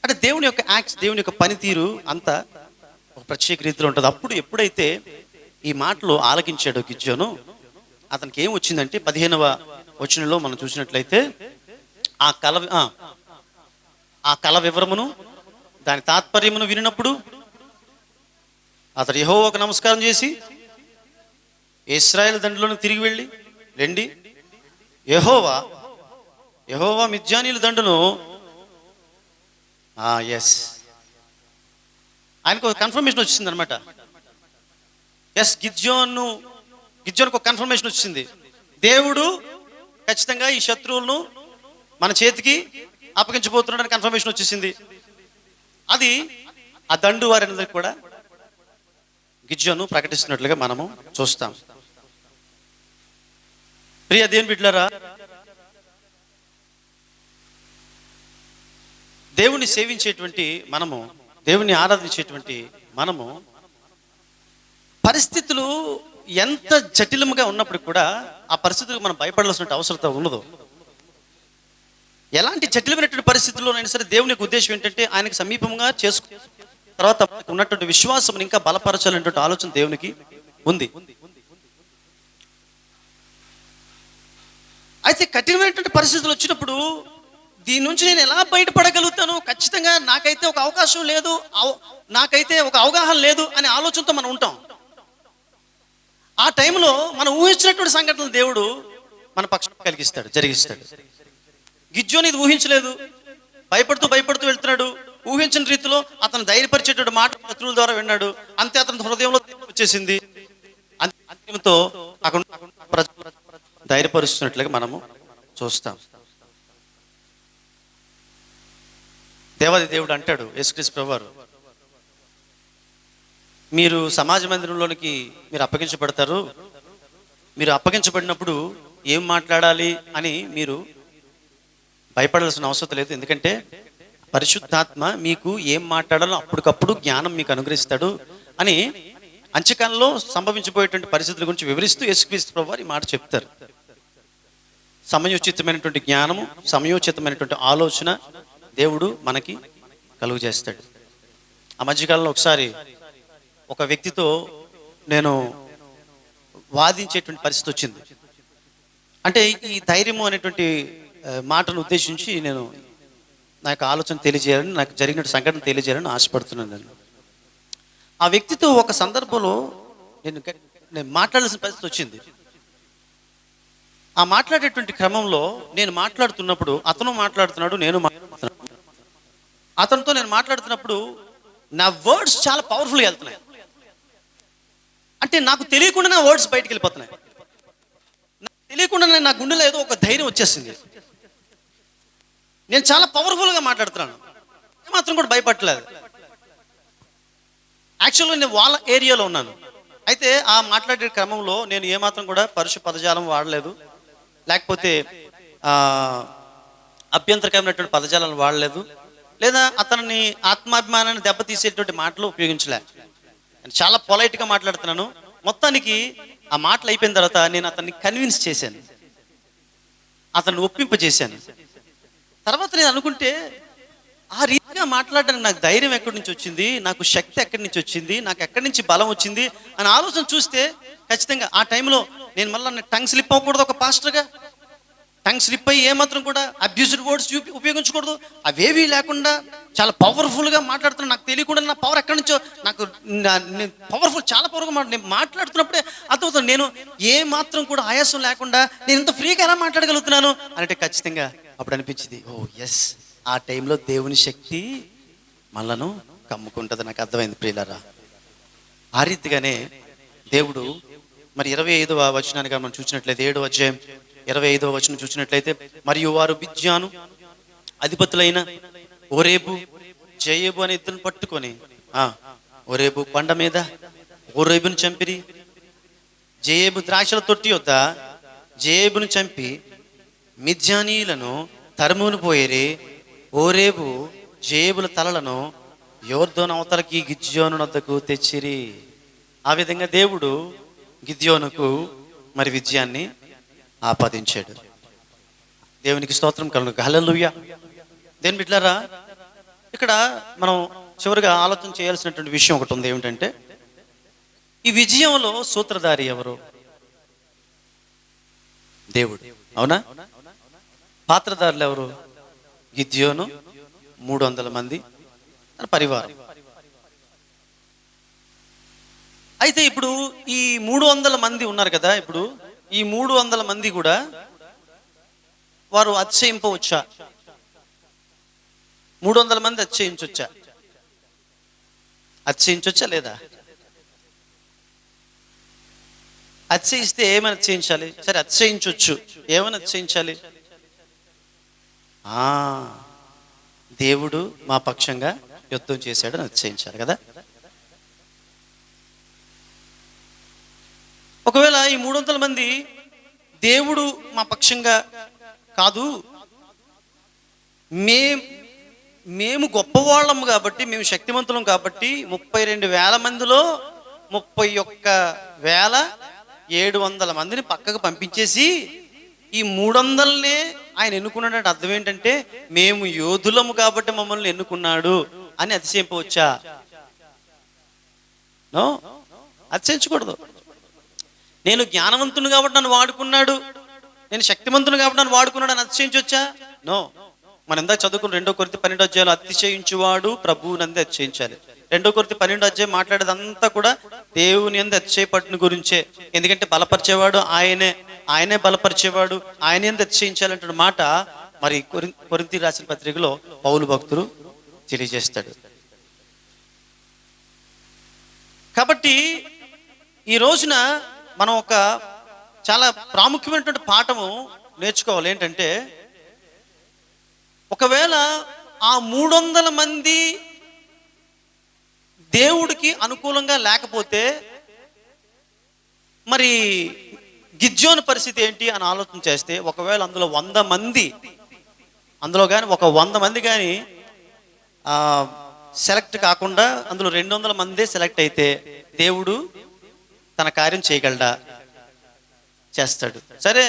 అంటే దేవుని యొక్క యాక్ట్స్, దేవుని యొక్క పనితీరు అంతా ఒక ప్రత్యేక రీతిలో ఉంటుంది. అప్పుడు ఎప్పుడైతే ఈ మాటలు ఆలకించాడో గిద్యోను, అతనికి ఏం వచ్చిందంటే 15వ వచనంలో మనం చూసినట్లయితే ఆ కళ వివరమును దాని తాత్పర్యమును వినినప్పుడు అతడు యెహోవాకు నమస్కారం చేసి ఇశ్రాయేలు దండులను తిరిగి వెళ్ళి రండి, యెహోవా మిద్యానీయుల దండును ఆయనకు ఒక కన్ఫర్మేషన్ వచ్చింది అనమాట. గిద్యోనుకు ఒక కన్ఫర్మేషన్ వచ్చింది. దేవుడు ఖచ్చితంగా ఈ శత్రువులను మన చేతికి అప్పగించబోతున్నాడని కన్ఫర్మేషన్ వచ్చేసింది. అది ఆ దండు వారందరికీ కూడా గిద్యోను ప్రకటిస్తున్నట్లుగా మనము చూస్తాం. ప్రియ దేవుని బిడ్డలారా, దేవుని సేవించేటువంటి మనము, దేవుని ఆరాధించేటువంటి మనము, పరిస్థితులు ఎంత జటిలంగా ఉన్నప్పుడు కూడా ఆ పరిస్థితులకు మనం భయపడాల్సిన అవసరం ఉండదు. ఎలాంటి జటిలమైనటువంటి పరిస్థితుల్లోనైనా సరే దేవుని యొక్క ఉద్దేశం ఏంటంటే ఆయనకు సమీపంగా చేసుకున్న తర్వాత ఉన్నటువంటి విశ్వాసం ఇంకా బలపరచాలనేటువంటి ఆలోచన దేవునికి ఉంది. అయితే కఠినమైనటువంటి పరిస్థితులు వచ్చినప్పుడు దీని నుంచి నేను ఎలా బయటపడగలుగుతాను, ఖచ్చితంగా నాకైతే ఒక అవకాశం లేదు, నాకైతే ఒక అవగాహన లేదు అనే ఆలోచనతో మనం ఉంటాం. ఆ టైంలో మనం ఊహించినటువంటి సంఘటనలు దేవుడు మన పక్షం జరిగిస్తాడు. గిద్యోను ఇది ఊహించలేదు, భయపడుతూ వెళ్తున్నాడు. ఊహించిన రీతిలో అతను ధైర్యపరిచేటువంటి మాట శత్రువుల ద్వారా విన్నాడు. అంతే అతని హృదయంలో వచ్చేసింది. అంతిమతో అక్కడ ప్రజలు ధైర్యపరుస్తున్నట్లుగా మనము చూస్తాం. దేవుడు అంటాడు, యేసుక్రీస్తు ప్రభువారు, మీరు సమాజ మందిరంలోనికి మీరు అప్పగించబడతారు. మీరు అప్పగించబడినప్పుడు ఏం మాట్లాడాలి అని మీరు భయపడాల్సిన అవసరం లేదు. ఎందుకంటే పరిశుద్ధాత్మ మీకు ఏం మాట్లాడాలో అప్పటికప్పుడు జ్ఞానం మీకు అనుగ్రహిస్తాడు అని అంత్యకాలంలో సంభవించబోయేటువంటి పరిస్థితుల గురించి వివరిస్తూ యేసుక్రీస్తు ప్రభువారు ఈ మాట చెప్తారు. సమయోచితమైనటువంటి జ్ఞానము, సమయోచితమైనటువంటి ఆలోచన దేవుడు మనకి కలుగు చేస్తాడు. ఆ మధ్యకాలంలో ఒకసారి ఒక వ్యక్తితో నేను వాదించేటువంటి పరిస్థితి వచ్చింది. అంటే ఈ ధైర్యము అనేటువంటి మాటను ఉద్దేశించి నేను నా యొక్క ఆలోచన తెలియజేయాలని, నాకు జరిగిన సంఘటన తెలియజేయాలని ఆశపడుతున్నాను. నేను ఆ వ్యక్తితో ఒక సందర్భంలో నేను మాట్లాడాల్సిన పరిస్థితి వచ్చింది. ఆ మాట్లాడేటువంటి క్రమంలో నేను మాట్లాడుతున్నప్పుడు అతను మాట్లాడుతున్నాడు, నేను మాట్లాడుతున్నాను. అతనితో నేను మాట్లాడుతున్నప్పుడు నా వర్డ్స్ చాలా పవర్ఫుల్గా వెళ్తున్నాయి. అంటే నాకు తెలియకుండా నా వర్డ్స్ బయటికి వెళ్ళిపోతున్నాయి. నాకు తెలియకుండానే నా గుండెలో ఏదో ఒక ధైర్యం వచ్చేసింది. నేను చాలా పవర్ఫుల్గా మాట్లాడుతున్నాను, ఏమాత్రం కూడా భయపడలేదు. యాక్చువల్గా నేను వాళ్ళ ఏరియాలో ఉన్నాను. అయితే ఆ మాట్లాడే క్రమంలో నేను ఏమాత్రం కూడా పరుష పదజాలం వాడలేదు, లేకపోతే అభ్యంతరకరమైనటువంటి పదజాలను వాడలేదు, లేదా అతన్ని ఆత్మాభిమానాన్ని దెబ్బతీసేటువంటి మాటలు ఉపయోగించలే. నేను చాలా పొలైట్గా మాట్లాడుతున్నాను. మొత్తానికి ఆ మాటలు అయిపోయిన తర్వాత నేను అతన్ని కన్విన్స్ చేశాను, అతన్ని ఒప్పింపజేశాను. తర్వాత నేను అనుకుంటే ఆ రీతిగా మాట్లాడడానికి నాకు ధైర్యం ఎక్కడి నుంచి వచ్చింది, నాకు శక్తి ఎక్కడి నుంచి వచ్చింది, నాకు ఎక్కడి నుంచి బలం వచ్చింది అని ఆలోచన చూస్తే ఖచ్చితంగా ఆ టైంలో నేను మళ్ళీ టంగ్ స్లిప్ అవ్వకూడదు. ఒక పాస్టర్గా టంగ్ స్లిప్ అయ్యి ఏమాత్రం కూడా అబ్యూజ్డ్ వర్డ్స్ ఉపయోగించకూడదు. అవేవీ లేకుండా చాలా పవర్ఫుల్గా మాట్లాడుతున్నాను. నాకు తెలియకుండా నా పవర్ ఎక్కడి నుంచో నాకు నేను పవర్ఫుల్, చాలా పవర్గా నేను మాట్లాడుతున్నప్పుడే అర్థమవుతుంది నేను ఏ మాత్రం కూడా ఆయాసం లేకుండా నేను ఇంత ఫ్రీగా ఎలా మాట్లాడగలుగుతున్నాను అంటే ఖచ్చితంగా అప్పుడు అనిపించింది, ఓ ఎస్, ఆ టైంలో దేవుని శక్తి మనలను కమ్ముకుంటుంది. నాకు అర్థమైంది ప్రియులారా. ఆ రీతిగానే దేవుడు మరి 25వ వచనాన్ని మనం చూసినట్లయితే 7వ అధ్యాయం 25వ వచనం చూసినట్లయితే, మరియు వారు మిద్యాను అధిపతులైన ఓరేబు జయేబు అనే ఇద్దరిని పట్టుకొని ఓరేబు కొండ మీద ఓరేబును చంపిరి. జయేబు ద్రాక్షల తొట్టి యొద్ద జయేబును చంపి మిద్యానీయులను తరుమును పోయిరి. ఓరేబు జయేబుల తలలను యోర్దోను అవతలకి గిద్యోను వద్దకు తెచ్చిరి. ఆ విధంగా దేవుడు గిద్యోనుకు మరి విజయాన్ని ఆపాదించాడు. దేవునికి స్తోత్రం కలుగును. హల్లెలూయా. దేవుని బిడ్డలారా, ఇక్కడ మనం చివరిగా ఆలోచన చేయాల్సినటువంటి విషయం ఒకటి ఉంది. ఏమిటంటే ఈ విజయంలో సూత్రధారి ఎవరు? దేవుడు. అవునా? పాత్రధారులు ఎవరు? గిద్యోను, 300 మంది పరివారం. అయితే ఇప్పుడు ఈ 300 మంది ఉన్నారు కదా, ఇప్పుడు ఈ 300 మంది కూడా వారు అతిశయింపవచ్చా? 300 మంది అతిశయించొచ్చా? అతిశయించొచ్చా లేదా? అతిశయిస్తే ఏమని అతిశయించాలి? సరే, అతిశయించవచ్చు. ఏమని అతిశయించాలి? దేవుడు మా పక్షంగా యుద్ధం చేశాడని అతిశయించాలి కదా. ఒకవేళ ఈ 300 మంది దేవుడు మా పక్షంగా కాదు, మేము గొప్పవాళ్ళము కాబట్టి, మేము శక్తివంతులం కాబట్టి 32,000 మందిలో 31,700 మందిని పక్కకు పంపించేసి ఈ 300నే ఆయన ఎన్నుకున్నాడంటే అర్థం ఏంటంటే మేము యోధులము కాబట్టి మమ్మల్ని ఎన్నుకున్నాడు అని అతిశయింపవచ్చా? నో, అతిశయించకూడదు. నేను జ్ఞానవంతుడు కాబట్టి నన్ను వాడుకున్నాడు, నేను శక్తివంతుడు కాబట్టి నన్ను వాడుకున్నాడు అని అతిశయించవచ్చా? నో. మనం ఇందాక చదువుకున్న 2 కొరింథీ 12 అధ్యాయంలో అతిశయించువాడు ప్రభువు నందే అతిశయించాలి. 2 కొరింథీ 12 అధ్యాయం మాట్లాడేదంతా కూడా దేవుని యందు అతిశయపడుట గురించే. ఎందుకంటే బలపరిచేవాడు ఆయనే బలపరిచేవాడు, ఆయన యందు అతిశయించాలంటే మాట మరి కొరింథీ రాసిన పత్రికలో పౌలు భక్తుడు తెలియజేస్తాడు. కాబట్టి ఈ రోజున మనం ఒక చాలా ప్రాముఖ్యమైనటువంటి పాఠము నేర్చుకోవాలి. ఏంటంటే ఒకవేళ ఆ 300 మంది దేవుడికి అనుకూలంగా లేకపోతే మరి గిద్యోను పరిస్థితి ఏంటి అని ఆలోచన చేస్తే, ఒకవేళ అందులో 100 మంది అందులో కానీ ఒక 100 మంది కానీ సెలెక్ట్ కాకుండా అందులో 200 మందే సెలెక్ట్ అయితే దేవుడు తన కార్యం చేయగలడా? చేస్తాడు. సరే,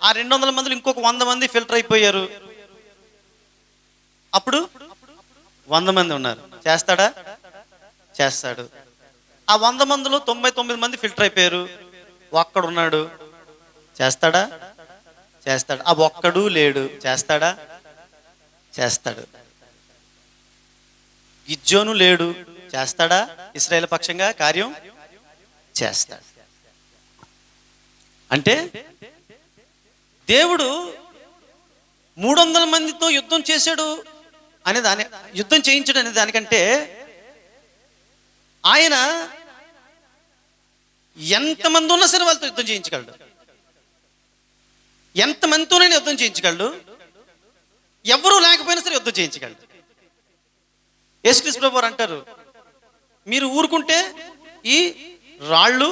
ఆ 200 మందిలో ఇంకొక 100 మంది ఫిల్టర్ అయిపోయారు, అప్పుడు 100 మంది ఉన్నారు, చేస్తాడా? చేస్తాడు. ఆ 100 మందిలో 99 మంది ఫిల్టర్ అయిపోయారు, ఒక్కడున్నాడు, చేస్తాడా? చేస్తాడు. ఆ ఒక్కడు లేడు, చేస్తాడా? చేస్తాడు. గిద్యోను లేడు, చేస్తాడా? ఇశ్రాయేలు పక్షంగా కార్యం చేస్తాడు. అంటే దేవుడు 300 మందితో యుద్ధం చేశాడు అనే దాని యుద్ధం చేయించడం అనే దానికంటే ఆయన ఎంతమంది ఉన్నా సరే వాళ్ళతో యుద్ధం చేయించగలడు, ఎంతమందితోనైనా యుద్ధం చేయించగలడు, ఎవరూ లేకపోయినా సరే యుద్ధం చేయించగలడు. యేసుక్రీస్తు ప్రభువు అంటారు, మీరు ఊరుకుంటే ఈ రాళ్ళు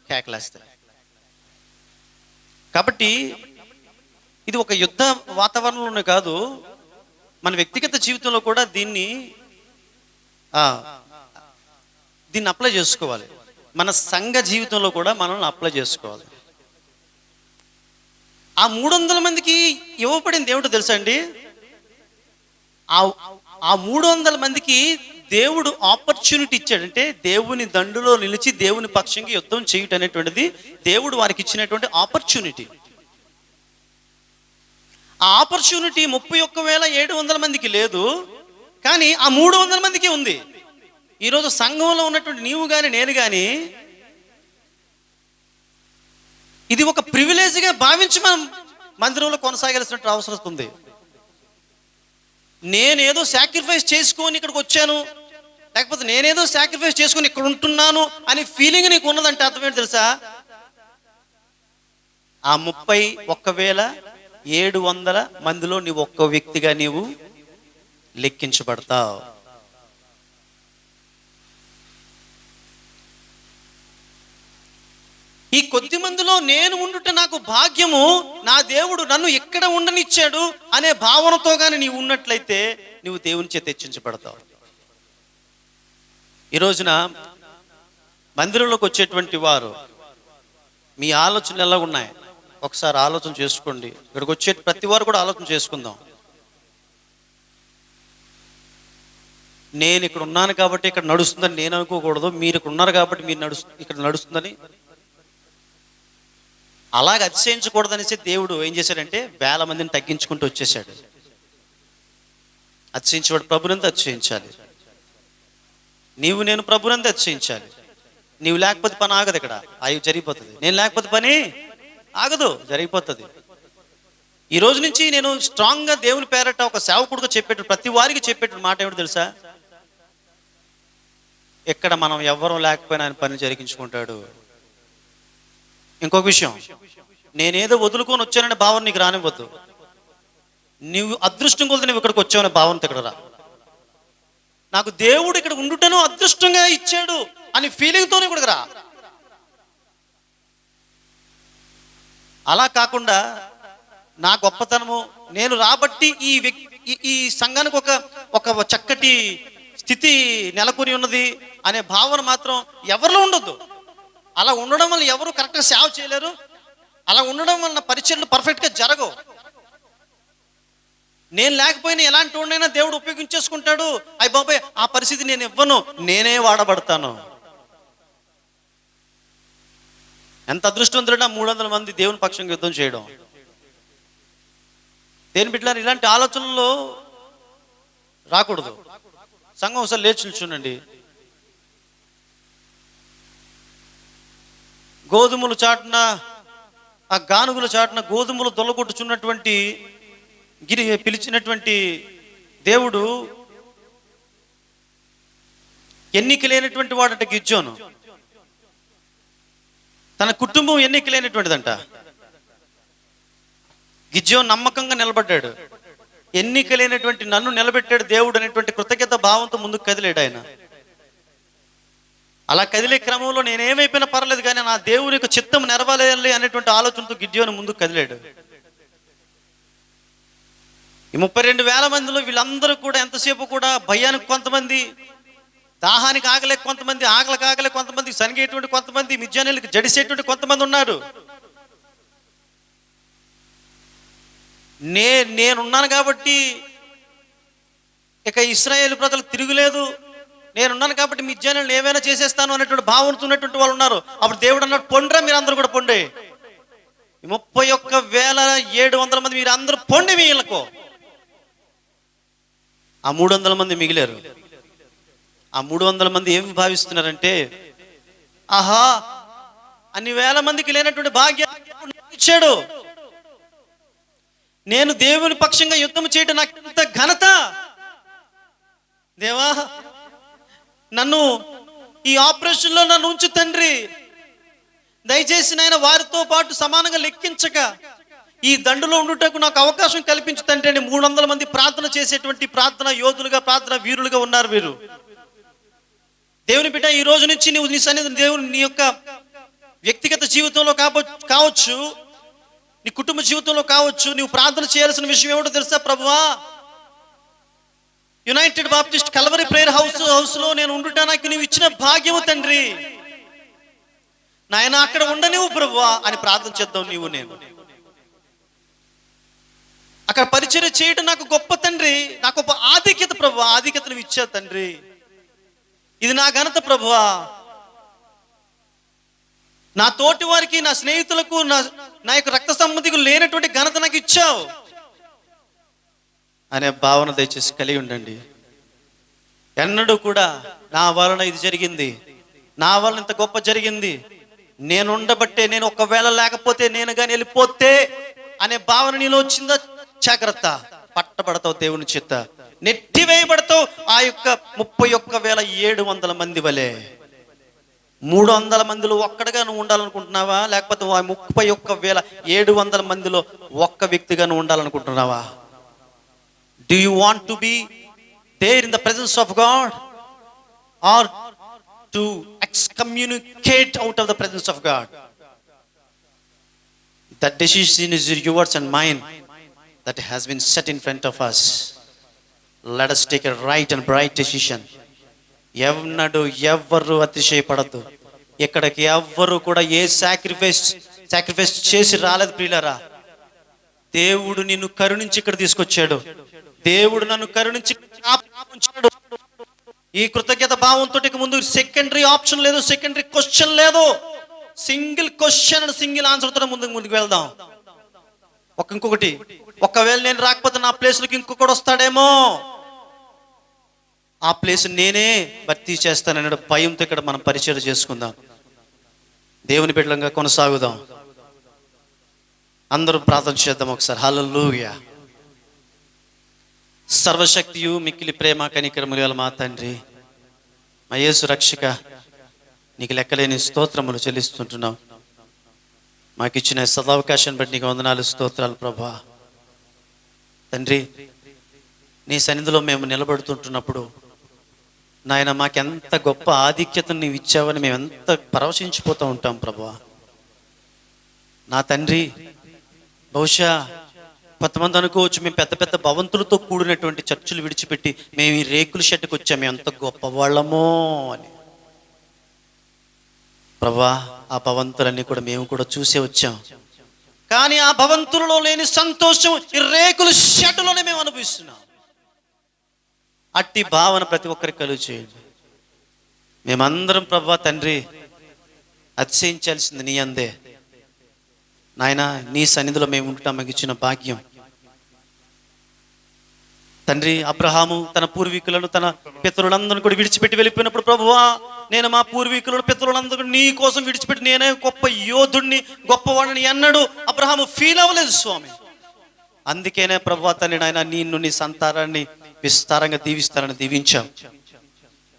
కేకలేస్తాయి. కాబట్టి ఇది ఒక యుద్ధ వాతావరణంలోనే కాదు, మన వ్యక్తిగత జీవితంలో కూడా దీన్ని అప్లై చేసుకోవాలి. మన సంఘ జీవితంలో కూడా మనల్ని అప్లై చేసుకోవాలి. ఆ 300 మందికి ఇవ్వబడింది ఏమిటో తెలుసా అండి? ఆ ఆ 300 మందికి దేవుడు ఆపర్చునిటీ ఇచ్చాడు. అంటే దేవుని దండులో నిలిచి దేవుని పక్షంగా యుద్ధం చేయటం అనేటువంటిది దేవుడు వారికి ఇచ్చినటువంటి ఆపర్చునిటీ. ఆ ఆపర్చునిటీ 31,700 మందికి లేదు, కానీ ఆ 300 మందికి ఉంది. ఈరోజు సంఘంలో ఉన్నటువంటి నీవు కానీ నేను కానీ ఇది ఒక ప్రివిలేజ్గా భావించి మనం మందిరంలో కొనసాగాల్సిన అవసరం ఉంది. నేనేదో సాక్రిఫైస్ చేసుకొని ఇక్కడికి వచ్చాను, లేకపోతే నేనేదో సాక్రిఫైస్ చేసుకొని ఇక్కడ ఉంటున్నాను అనే ఫీలింగ్ నీకు ఉన్నదంటే అర్థం ఏంటి తెలుసా? ఆ 31,700 మందిలో నీవు ఒక్క వ్యక్తిగా నీవు లెక్కించబడతావు. ఈ కొద్ది మందిలో నేను ఉండుట నాకు భాగ్యము, నా దేవుడు నన్ను ఎక్కడ ఉండనిచ్చాడు అనే భావనతో కానీ నీవు ఉన్నట్లయితే నువ్వు దేవుని చేత హెచ్చించబడతావు. ఈ రోజున మందిరంలోకి వచ్చేటువంటి వారు మీ ఆలోచనలు ఎలా ఉన్నాయి ఒకసారి ఆలోచన చేసుకోండి. ఇక్కడికి వచ్చే ప్రతి వారు కూడా ఆలోచన చేసుకుందాం. నేను ఇక్కడ ఉన్నాను కాబట్టి ఇక్కడ నడుస్తుందని నేను అనుకోకూడదు, మీరు ఇక్కడ ఉన్నారు కాబట్టి మీరు ఇక్కడ నడుస్తుందని అలాగే అతిశయించకూడదనేసి దేవుడు ఏం చేశాడంటే 1000 మందిని తగ్గించుకుంటూ వచ్చేసాడు. అతిశయించేవాడు ప్రభునంతా అతిశయించాలి. నీవు నేను ప్రభునంతా అతిశయించాలి. నీవు లేకపోతే పని ఆగదు, ఇక్కడ అవి జరిగిపోతుంది. నేను లేకపోతే పని ఆగదు, జరిగిపోతుంది. ఈ రోజు నుంచి నేను స్ట్రాంగ్గా దేవుని పేరట ఒక సేవకుడుగా చెప్పేటప్పుడు ప్రతి వారికి చెప్పేటప్పుడు మాట ఏమిటో తెలుసా? ఎక్కడ మనం ఎవ్వరూ లేకపోయినా ఆయన పని జరిగించుకుంటాడు. ఇంకొక విషయం, నేనేదో వదులుకొని వచ్చాననే భావన నీకు రానివ్వద్దు. నువ్వు అదృష్టం కొలితే నువ్వు ఇక్కడికి వచ్చావనే భావనతో ఇక్కడ రా. నాకు దేవుడు ఇక్కడ ఉండుటను అదృష్టంగా ఇచ్చాడు అని ఫీలింగ్తోనే ఇక్కడికి రా. అలా కాకుండా నా గొప్పతనము నేను రాబట్టి ఈ సంఘానికి ఒక చక్కటి స్థితి నెలకొని ఉన్నది అనే భావన మాత్రం ఎవరిలో ఉండొద్దు. అలా ఉండడం వల్ల ఎవరు కరెక్ట్గా సేవ చేయలేరు. అలా ఉండడం వలన పరిచర్లు పర్ఫెక్ట్గా జరగవు. నేను లేకపోయినా ఎలాంటి వాడినైనా దేవుడు ఉపయోగించేసుకుంటాడు. అయ్య బాబాయ్ ఆ పరిస్థితి నేను ఇవ్వను, నేనే వాడబడతాను. ఎంత అదృష్టవంతుడైనా 300 మంది దేవుని పక్షంగా యుద్ధం చేయడం. దేని బిడ్డలారా, ఇలాంటి ఆలోచనలు రాకూడదు. సంఘం ఒకసారి లేచి నిల్చుండండి. గోధుమలు చాటున ఆ గానుగుల చాటున గోధుమలు దొల్లగొట్టుచున్నటువంటి పిలిచినటువంటి దేవుడు ఎన్నిక లేనటువంటి వాడంట గిద్యోను. తన కుటుంబం ఎన్నిక లేనటువంటిదంట. గిద్యోను నమ్మకంగా నిలబడ్డాడు. ఎన్నిక లేనటువంటి నన్ను నిలబెట్టాడు దేవుడు అనేటువంటి కృతజ్ఞత భావంతో ముందుకు కదిలాడు ఆయన. అలా కదిలే క్రమంలో నేనేమైపోయినా పర్లేదు కానీ నా దేవుని యొక్క చిత్తం నెరవేరాలి అనేటువంటి ఆలోచనతో గిద్యోను ముందుకు కదిలాడు. ఈ 32,000 మందిలో వీళ్ళందరూ కూడా ఎంతసేపు కూడా భయానికి కొంతమంది, దాహానికి ఆగలేక కొంతమంది, ఆకలికి ఆగలేక కొంతమంది, సనిగేటువంటి కొంతమంది, మిద్యానీయులకు జడిసేటువంటి కొంతమంది ఉన్నారు. నేనున్నాను కాబట్టి ఇక ఇశ్రాయేలు ప్రజలు తిరుగులేదు, నేనున్నాను కాబట్టి మిద్యానీయులను ఏమైనా చేసేస్తాను అనేటువంటి భావనతో ఉన్నటువంటి వాళ్ళు ఉన్నారు. అప్పుడు దేవుడు అన్నాడు, పొండ్రా మీరు అందరూ కూడా పొండి. 31,700 మంది మీరు అందరూ పొండి వీళ్ళకు. ఆ 300 మంది మిగిలారు. ఆ 300 మంది ఏమి భావిస్తున్నారంటే, ఆహా అన్ని వేల మందికి లేనటువంటి భాగ్యాన్ని ఇచ్చాడు, నేను దేవుని పక్షంగా యుద్ధం చేయడం నాకు ఎంత ఘనత, దేవా నన్ను ఈ ఆపరేషన్లో నన్ను ఉంచు తండ్రి, దయచేసి నాయన వారితో పాటు సమానంగా లెక్కించక ఈ దండులో ఉండుటకు నాకు అవకాశం కల్పించు తండ్రి అని 300 మంది ప్రార్థన చేసేటువంటి ప్రార్థన యోధులుగా, ప్రార్థన వీరులుగా ఉన్నారు వీరు. దేవుని బిడ్డ, ఈ రోజు నుంచి నువ్వు నీ సన్నిధిని దేవుని నీ యొక్క వ్యక్తిగత జీవితంలో కావచ్చు, నీ కుటుంబ జీవితంలో కావచ్చు, నువ్వు ప్రార్థన చేయాల్సిన విషయం ఏమిటో తెలుసా? ప్రభువా, United Baptist Calvary prayer house లో నేను ఉండుట నాకు నువ్వు ఇచ్చిన భాగ్యము తండ్రి, నాయన అక్కడ ఉండనివ్వు ప్రభువా అని ప్రార్థన చేద్దాం. నీవు నేను అక్కడ పరిచర్య చేయడం నాకు గొప్ప తండ్రి, నాకు గొప్ప ఆధిక్యత ప్రభువా, ఆధిక్యత నువ్వు ఇచ్చావు తండ్రి. ఇది నా ఘనత ప్రభువా. నా తోటి వారికి, నా స్నేహితులకు, నా యొక్క రక్త సంబంధికులు లేనటువంటి ఘనత నాకు ఇచ్చావు అనే భావన దయచేసి కలిగి ఉండండి. ఎన్నడూ కూడా నా వలన ఇది జరిగింది, నా వలన ఇంత గొప్ప జరిగింది, నేను ఉండబట్టే, నేను ఒకవేళ లేకపోతే, నేను కానీ వెళ్ళిపోతే అనే భావన నీలో వచ్చిందా? జాగ్రత్త, పట్టబడతావు దేవుని చేత, నెట్టివేయబడతావు. ఆ యొక్క 31,700 మంది వలె 300 మందిలో ఒక్కడిగా నువ్వు ఉండాలనుకుంటున్నావా? లేకపోతే 31,700 మందిలో ఒక్క వ్యక్తిగా నువ్వు ఉండాలనుకుంటున్నావా? Do you want to be there in the presence of God, or to excommunicate out of the presence of God? That decision is yours and mine, that has been set in front of us. Let us take a right and bright decision. ఎవ్వరు అతిశయపడద్దు. ఇక్కడికి ఎవ్వరు కూడా ఏ sacrifice చేసి రాలేదు ప్రియులారా. దేవుడు నిన్ను కరుణించి ఇక్కడ తీసుకొచ్చాడు. దేవుడు నన్ను కరుణించి ఉంచాడు. ఈ కృతజ్ఞత భావంతో ముందు సెకండరీ ఆప్షన్ లేదు, సెకండరీ క్వశ్చన్ లేదు. సింగిల్ క్వశ్చన్ అండ్ సింగిల్ ఆన్సర్తో ముందుకు వెళ్దాం. ఇంకొకటి, ఒకవేళ నేను రాకపోతే నా ప్లేస్లోకి ఇంకొకటి వస్తాడేమో, ఆ ప్లేస్ నేనే భర్తీ చేస్తాననే భయంతో ఇక్కడ మనం పరిచయం చేసుకుందాం. దేవుని బిడ్డలంగా కొనసాగుదాం. అందరూ ప్రార్థన చేద్దాం ఒకసారి. హల్లెలూయా. సర్వశక్తియు మిక్కిలి ప్రేమ కనికరములు గల మా తండ్రి, మా యేసు రక్షక, నీకు లెక్కలేని స్తోత్రములు చెల్లిస్తుంటున్నాం. మాకు ఇచ్చిన సదావకాశాన్ని బట్టి నీకు వందనాలు, స్తోత్రాలు ప్రభా. తండ్రి, నీ సన్నిధిలో మేము నిలబడుతుంటున్నప్పుడు నాయన మాకెంత గొప్ప ఆధిక్యతను నీవు ఇచ్చావని మేము ఎంత పరవశించిపోతూ ఉంటాం ప్రభా. నా తండ్రి, బహుశా కొంతమంది అనుకోవచ్చు మేము పెద్ద పెద్ద భవంతులతో కూడినటువంటి చర్చిలు విడిచిపెట్టి మేము ఈ రేకుల షెడ్డుకి వచ్చాము, మేము ఎంత గొప్పవాళ్ళమో అని. ప్రభా, ఆ భవంతులన్నీ కూడా మేము కూడా చూసే వచ్చాం. కానీ ఆ భవంతులలో లేని సంతోషం ఈ రేకుల షెడ్డులోనే మేము అనుభవిస్తున్నాం. అట్టి భావన ప్రతి ఒక్కరికి కలుగు చేయండి. మేమందరం ప్రభా తండ్రి అతిశయించాల్సింది నీ అందే నాయన. నీ సన్నిధిలో మేము ఉండటం మాకు ఇచ్చిన భాగ్యం తండ్రి. అబ్రహాము తన పూర్వీకులను, తన పితరులందరూ కూడా విడిచిపెట్టి వెళ్ళిపోయినప్పుడు ప్రభువా, నేను మా పూర్వీకులను, పితరులందరూ నీ కోసం విడిచిపెట్టి నేనే గొప్ప యోధుడిని, గొప్పవాడిని అన్నాడు అబ్రహాము ఫీల్ అవ్వలేదు స్వామి. అందుకేనే ప్రభువా తండ్రి నాయన, నిన్ను నీ సంతానాన్ని విస్తారంగా దీవిస్తారని దీవించాం.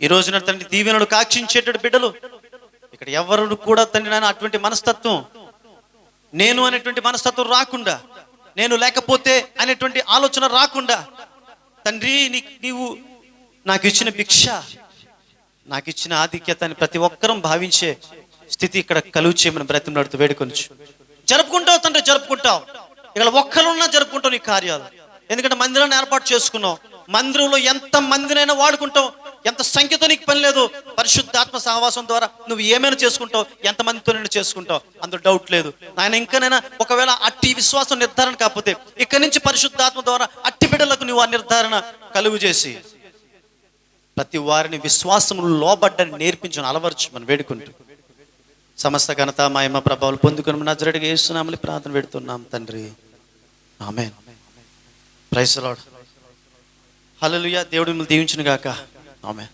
ఈ రోజున తండ్రి దీవెనలు కాక్షించేటటువంటి బిడ్డలు ఇక్కడ ఎవరు కూడా తండ్రి నాయన అటువంటి మనస్తత్వం, నేను అనేటువంటి మనస్తత్వం రాకుండా, నేను లేకపోతే అనేటువంటి ఆలోచన రాకుండా తండ్రి, నీవు నాకు ఇచ్చిన భిక్ష, నాకు ఇచ్చిన ఆధిక్యతని ప్రతి ఒక్కరం భావించే స్థితి ఇక్కడ కలుగు చేయమని బ్రతిమలాడుతూ వేడుకొనొచ్చు. జరుపుకుంటావు తండ్రి, జరుపుకుంటావు. ఇక్కడ ఒక్కరున్నా జరుపుకుంటావు నీ కార్యాలు. ఎందుకంటే మందిరాన్ని ఏర్పాటు చేసుకున్నావు. మందిరంలో ఎంత మందినైనా వాడుకుంటావు, ఎంత సంఖ్యతో నీకు పని లేదు. పరిశుద్ధాత్మ సహవాసం ద్వారా నువ్వు ఏమైనా చేసుకుంటావు, ఎంతమందితో నేను చేసుకుంటావు, అందులో డౌట్ లేదు నాయన. ఇంకనైనా ఒకవేళ అట్టి విశ్వాసం నిర్ధారణ కాకపోతే ఇక్కడి నుంచి పరిశుద్ధాత్మ ద్వారా అట్టి బిడ్డలకు నువ్వు ఆ నిర్ధారణ కలుగు చేసి ప్రతి వారిని విశ్వాసములు లోబడ్డని నేర్పించని అలవర్చు మనం వేడుకుంటూ సమస్త ఘనత మహిమ ప్రభావాలు పొందుకుని నజరేయుడైన యేసు నామములో ప్రార్థన పెడుతున్నాం తండ్రి, amen. Praise the lord. Hallelujah. దేవుడు మిమ్మల్ని దీవించును గాక. ఆమేన్.